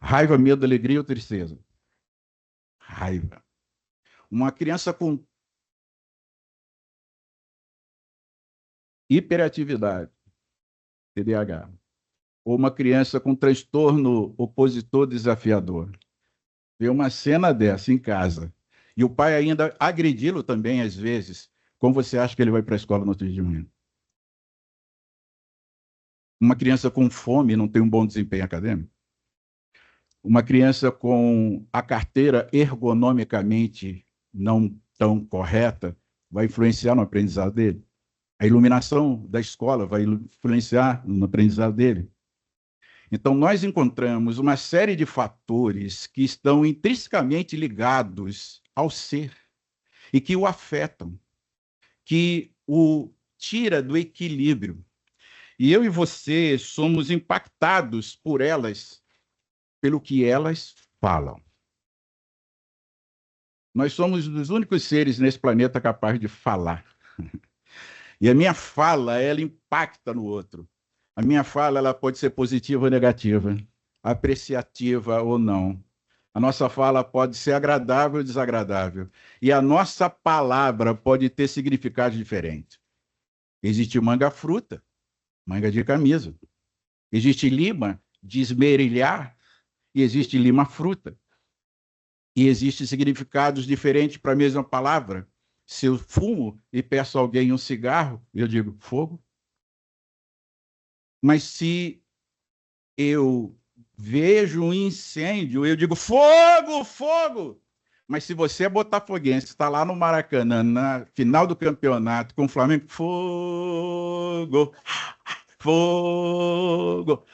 [SPEAKER 5] Raiva, medo, alegria ou tristeza? Raiva. Uma criança com hiperatividade, TDAH, ou uma criança com transtorno opositor desafiador, vê uma cena dessa em casa, e o pai ainda agredi-lo também, às vezes, como você acha que ele vai para a escola no outro dia de manhã? Uma criança com fome não tem um bom desempenho acadêmico? Uma criança com a carteira ergonomicamente não tão correta vai influenciar no aprendizado dele? A iluminação da escola vai influenciar no aprendizado dele? Então, nós encontramos uma série de fatores que estão intrinsecamente ligados ao ser e que o afetam, que o tira do equilíbrio. E eu e você somos impactados por elas, pelo que elas falam. Nós somos os únicos seres nesse planeta capazes de falar. E a minha fala, ela impacta no outro. A minha fala, ela pode ser positiva ou negativa, apreciativa ou não. A nossa fala pode ser agradável ou desagradável. E a nossa palavra pode ter significados diferentes. Existe manga-fruta, manga de camisa. Existe lima de esmerilhar e existe lima-fruta. E existem significados diferentes para a mesma palavra. Se eu fumo e peço a alguém um cigarro, eu digo fogo. Mas se eu vejo um incêndio, eu digo fogo, fogo. Mas se você é botafoguense, está lá no Maracanã, na final do campeonato, com o Flamengo, fogo, fogo.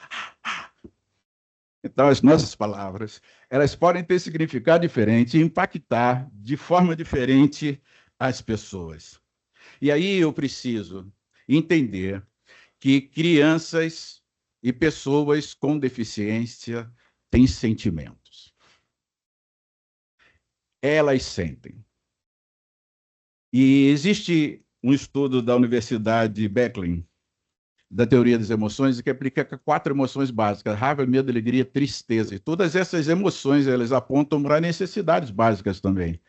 [SPEAKER 5] Então, as nossas palavras, elas podem ter significado diferente e impactar de forma diferente as pessoas. E aí eu preciso entender que crianças e pessoas com deficiência têm sentimentos. Elas sentem. E existe um estudo da Universidade Berkeley, da teoria das emoções, que aplica 4 emoções básicas: raiva, medo, alegria, tristeza. E todas essas emoções, elas apontam para necessidades básicas também.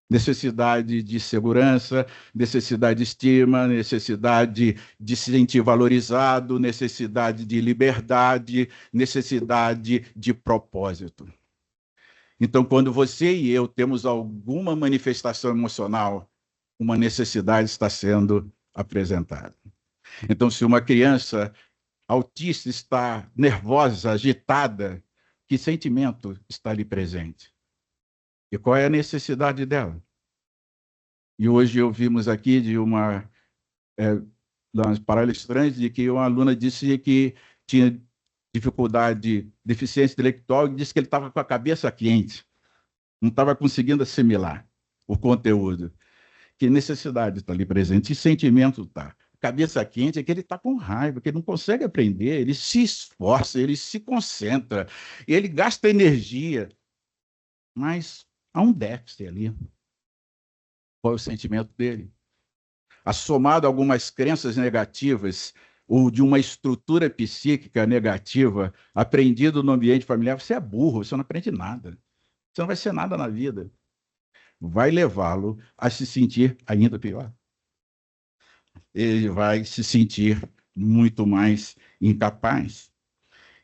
[SPEAKER 5] Necessidade de segurança, necessidade de estima, necessidade de se sentir valorizado, necessidade de liberdade, necessidade de propósito. Então, quando você e eu temos alguma manifestação emocional, uma necessidade está sendo apresentada. Então, se uma criança autista está nervosa, agitada, que sentimento está ali presente? E qual é a necessidade dela? E hoje ouvimos aqui de uma das palestrantes de que uma aluna disse que tinha dificuldade, deficiência intelectual, e disse que ele estava com a cabeça quente, não estava conseguindo assimilar o conteúdo. Que necessidade está ali presente, que sentimento está. Cabeça quente é que ele está com raiva, que ele não consegue aprender, ele se esforça, ele se concentra, ele gasta energia, mas há um déficit ali. Qual é o sentimento dele? Assomado a algumas crenças negativas ou de uma estrutura psíquica negativa aprendida no ambiente familiar, você é burro, você não aprende nada. Você não vai ser nada na vida. Vai levá-lo a se sentir ainda pior. Ele vai se sentir muito mais incapaz.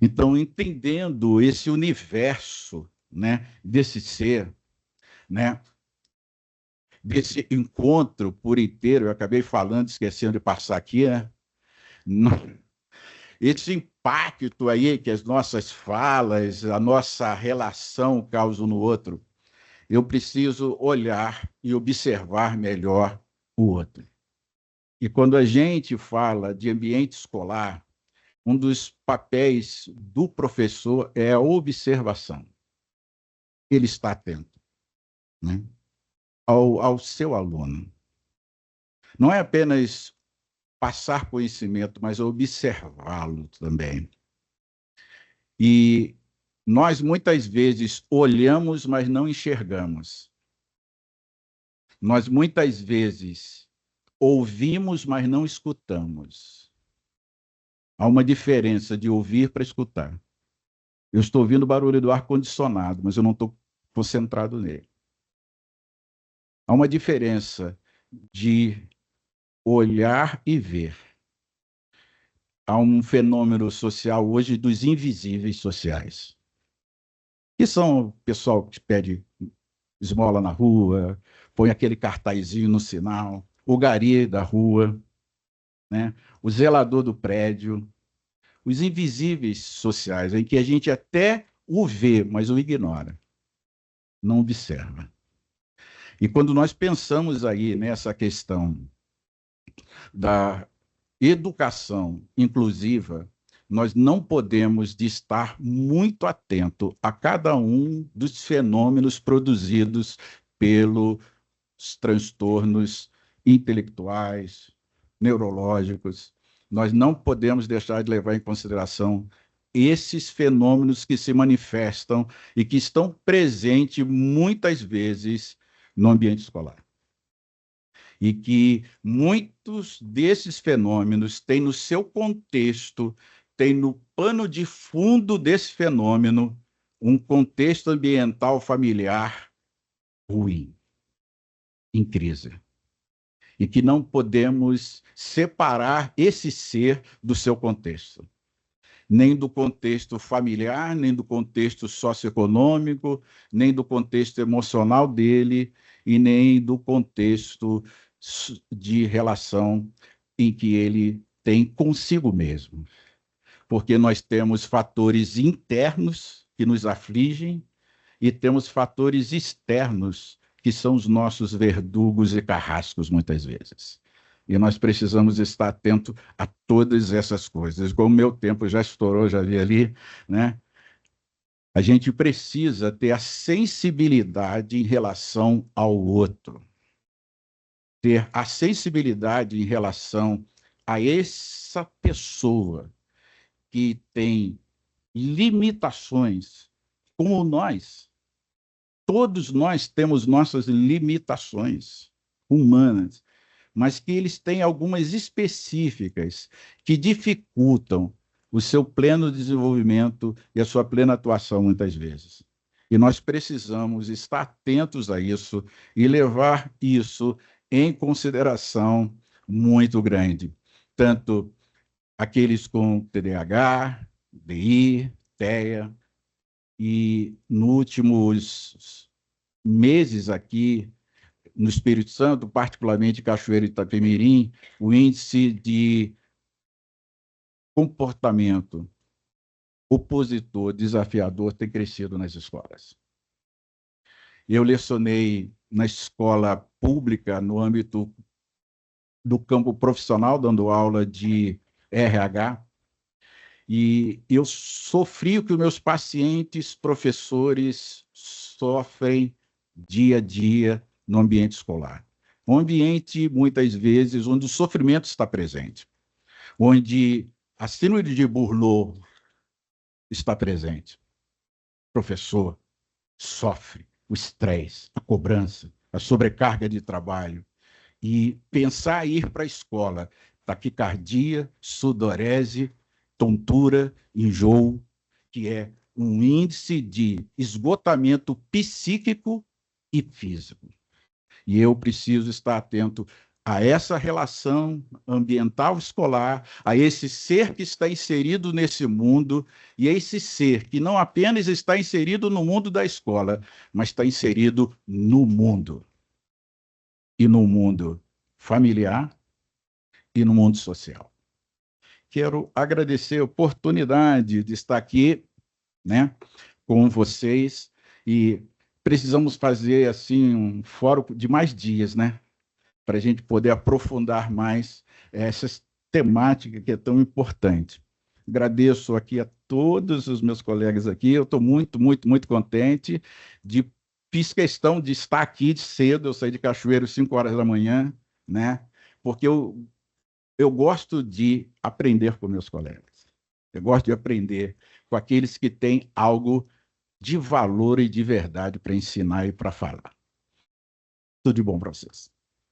[SPEAKER 5] Então, entendendo esse universo, né, desse ser, né, desse encontro por inteiro, eu acabei falando, esquecendo de passar aqui, né? Esse impacto aí que as nossas falas, a nossa relação causam no outro, eu preciso olhar e observar melhor o outro. E quando a gente fala de ambiente escolar, um dos papéis do professor é a observação. Ele está atento, né, ao seu aluno. Não é apenas passar conhecimento, mas observá-lo também. E nós, muitas vezes, olhamos, mas não enxergamos. Nós, muitas vezes, ouvimos, mas não escutamos. Há uma diferença de ouvir para escutar. Eu estou ouvindo o barulho do ar-condicionado, mas eu não estou concentrado nele. Há uma diferença de olhar e ver. Há um fenômeno social hoje dos invisíveis sociais, que são o pessoal que pede esmola na rua, põe aquele cartazinho no sinal, o gari da rua, né? O zelador do prédio, os invisíveis sociais, em que a gente até o vê, mas o ignora, não observa. E quando nós pensamos aí nessa questão da educação inclusiva, nós não podemos de estar muito atento a cada um dos fenômenos produzidos pelos transtornos intelectuais, neurológicos. Nós não podemos deixar de levar em consideração esses fenômenos que se manifestam e que estão presentes muitas vezes no ambiente escolar. E que muitos desses fenômenos têm no seu contexto, têm no pano de fundo desse fenômeno um contexto ambiental familiar ruim, em crise. E que não podemos separar esse ser do seu contexto. Nem do contexto familiar, nem do contexto socioeconômico, nem do contexto emocional dele, e nem do contexto de relação em que ele tem consigo mesmo. Porque nós temos fatores internos que nos afligem e temos fatores externos que são os nossos verdugos e carrascos, muitas vezes. E nós precisamos estar atentos a todas essas coisas. Como o meu tempo já estourou, já vi ali, né? A gente precisa ter a sensibilidade em relação ao outro. Ter a sensibilidade em relação a essa pessoa que tem limitações, como nós. Todos nós temos nossas limitações humanas, mas que eles têm algumas específicas que dificultam o seu pleno desenvolvimento e a sua plena atuação, muitas vezes. E nós precisamos estar atentos a isso e levar isso em consideração muito grande. Tanto aqueles com TDAH, DI, TEA, e nos últimos meses aqui no Espírito Santo, particularmente Cachoeiro e Itapemirim, o índice de comportamento opositor, desafiador, tem crescido nas escolas. Eu lecionei na escola pública, no âmbito do campo profissional, dando aula de RH, e eu sofri o que os meus pacientes, professores, sofrem dia a dia no ambiente escolar. Um ambiente, muitas vezes, onde o sofrimento está presente, onde a síndrome de Burnout está presente. O professor sofre o estresse, a cobrança, a sobrecarga de trabalho. E pensar em ir para a escola, taquicardia, sudorese, tontura, enjoo, que é um índice de esgotamento psíquico e físico. E eu preciso estar atento a essa relação ambiental escolar, a esse ser que está inserido nesse mundo, e a esse ser que não apenas está inserido no mundo da escola, mas está inserido no mundo. E no mundo familiar e no mundo social. Quero agradecer a oportunidade de estar aqui, né, com vocês, e precisamos fazer assim um fórum de mais dias, né, para a gente poder aprofundar mais essa temática que é tão importante. Agradeço aqui a todos os meus colegas aqui, eu estou muito, muito, muito contente, fiz questão de estar aqui de cedo, eu saí de Cachoeiro às 5 horas da manhã, né, porque eu gosto de aprender com meus colegas. Eu gosto de aprender com aqueles que têm algo de valor e de verdade para ensinar e para falar. Tudo de bom para vocês.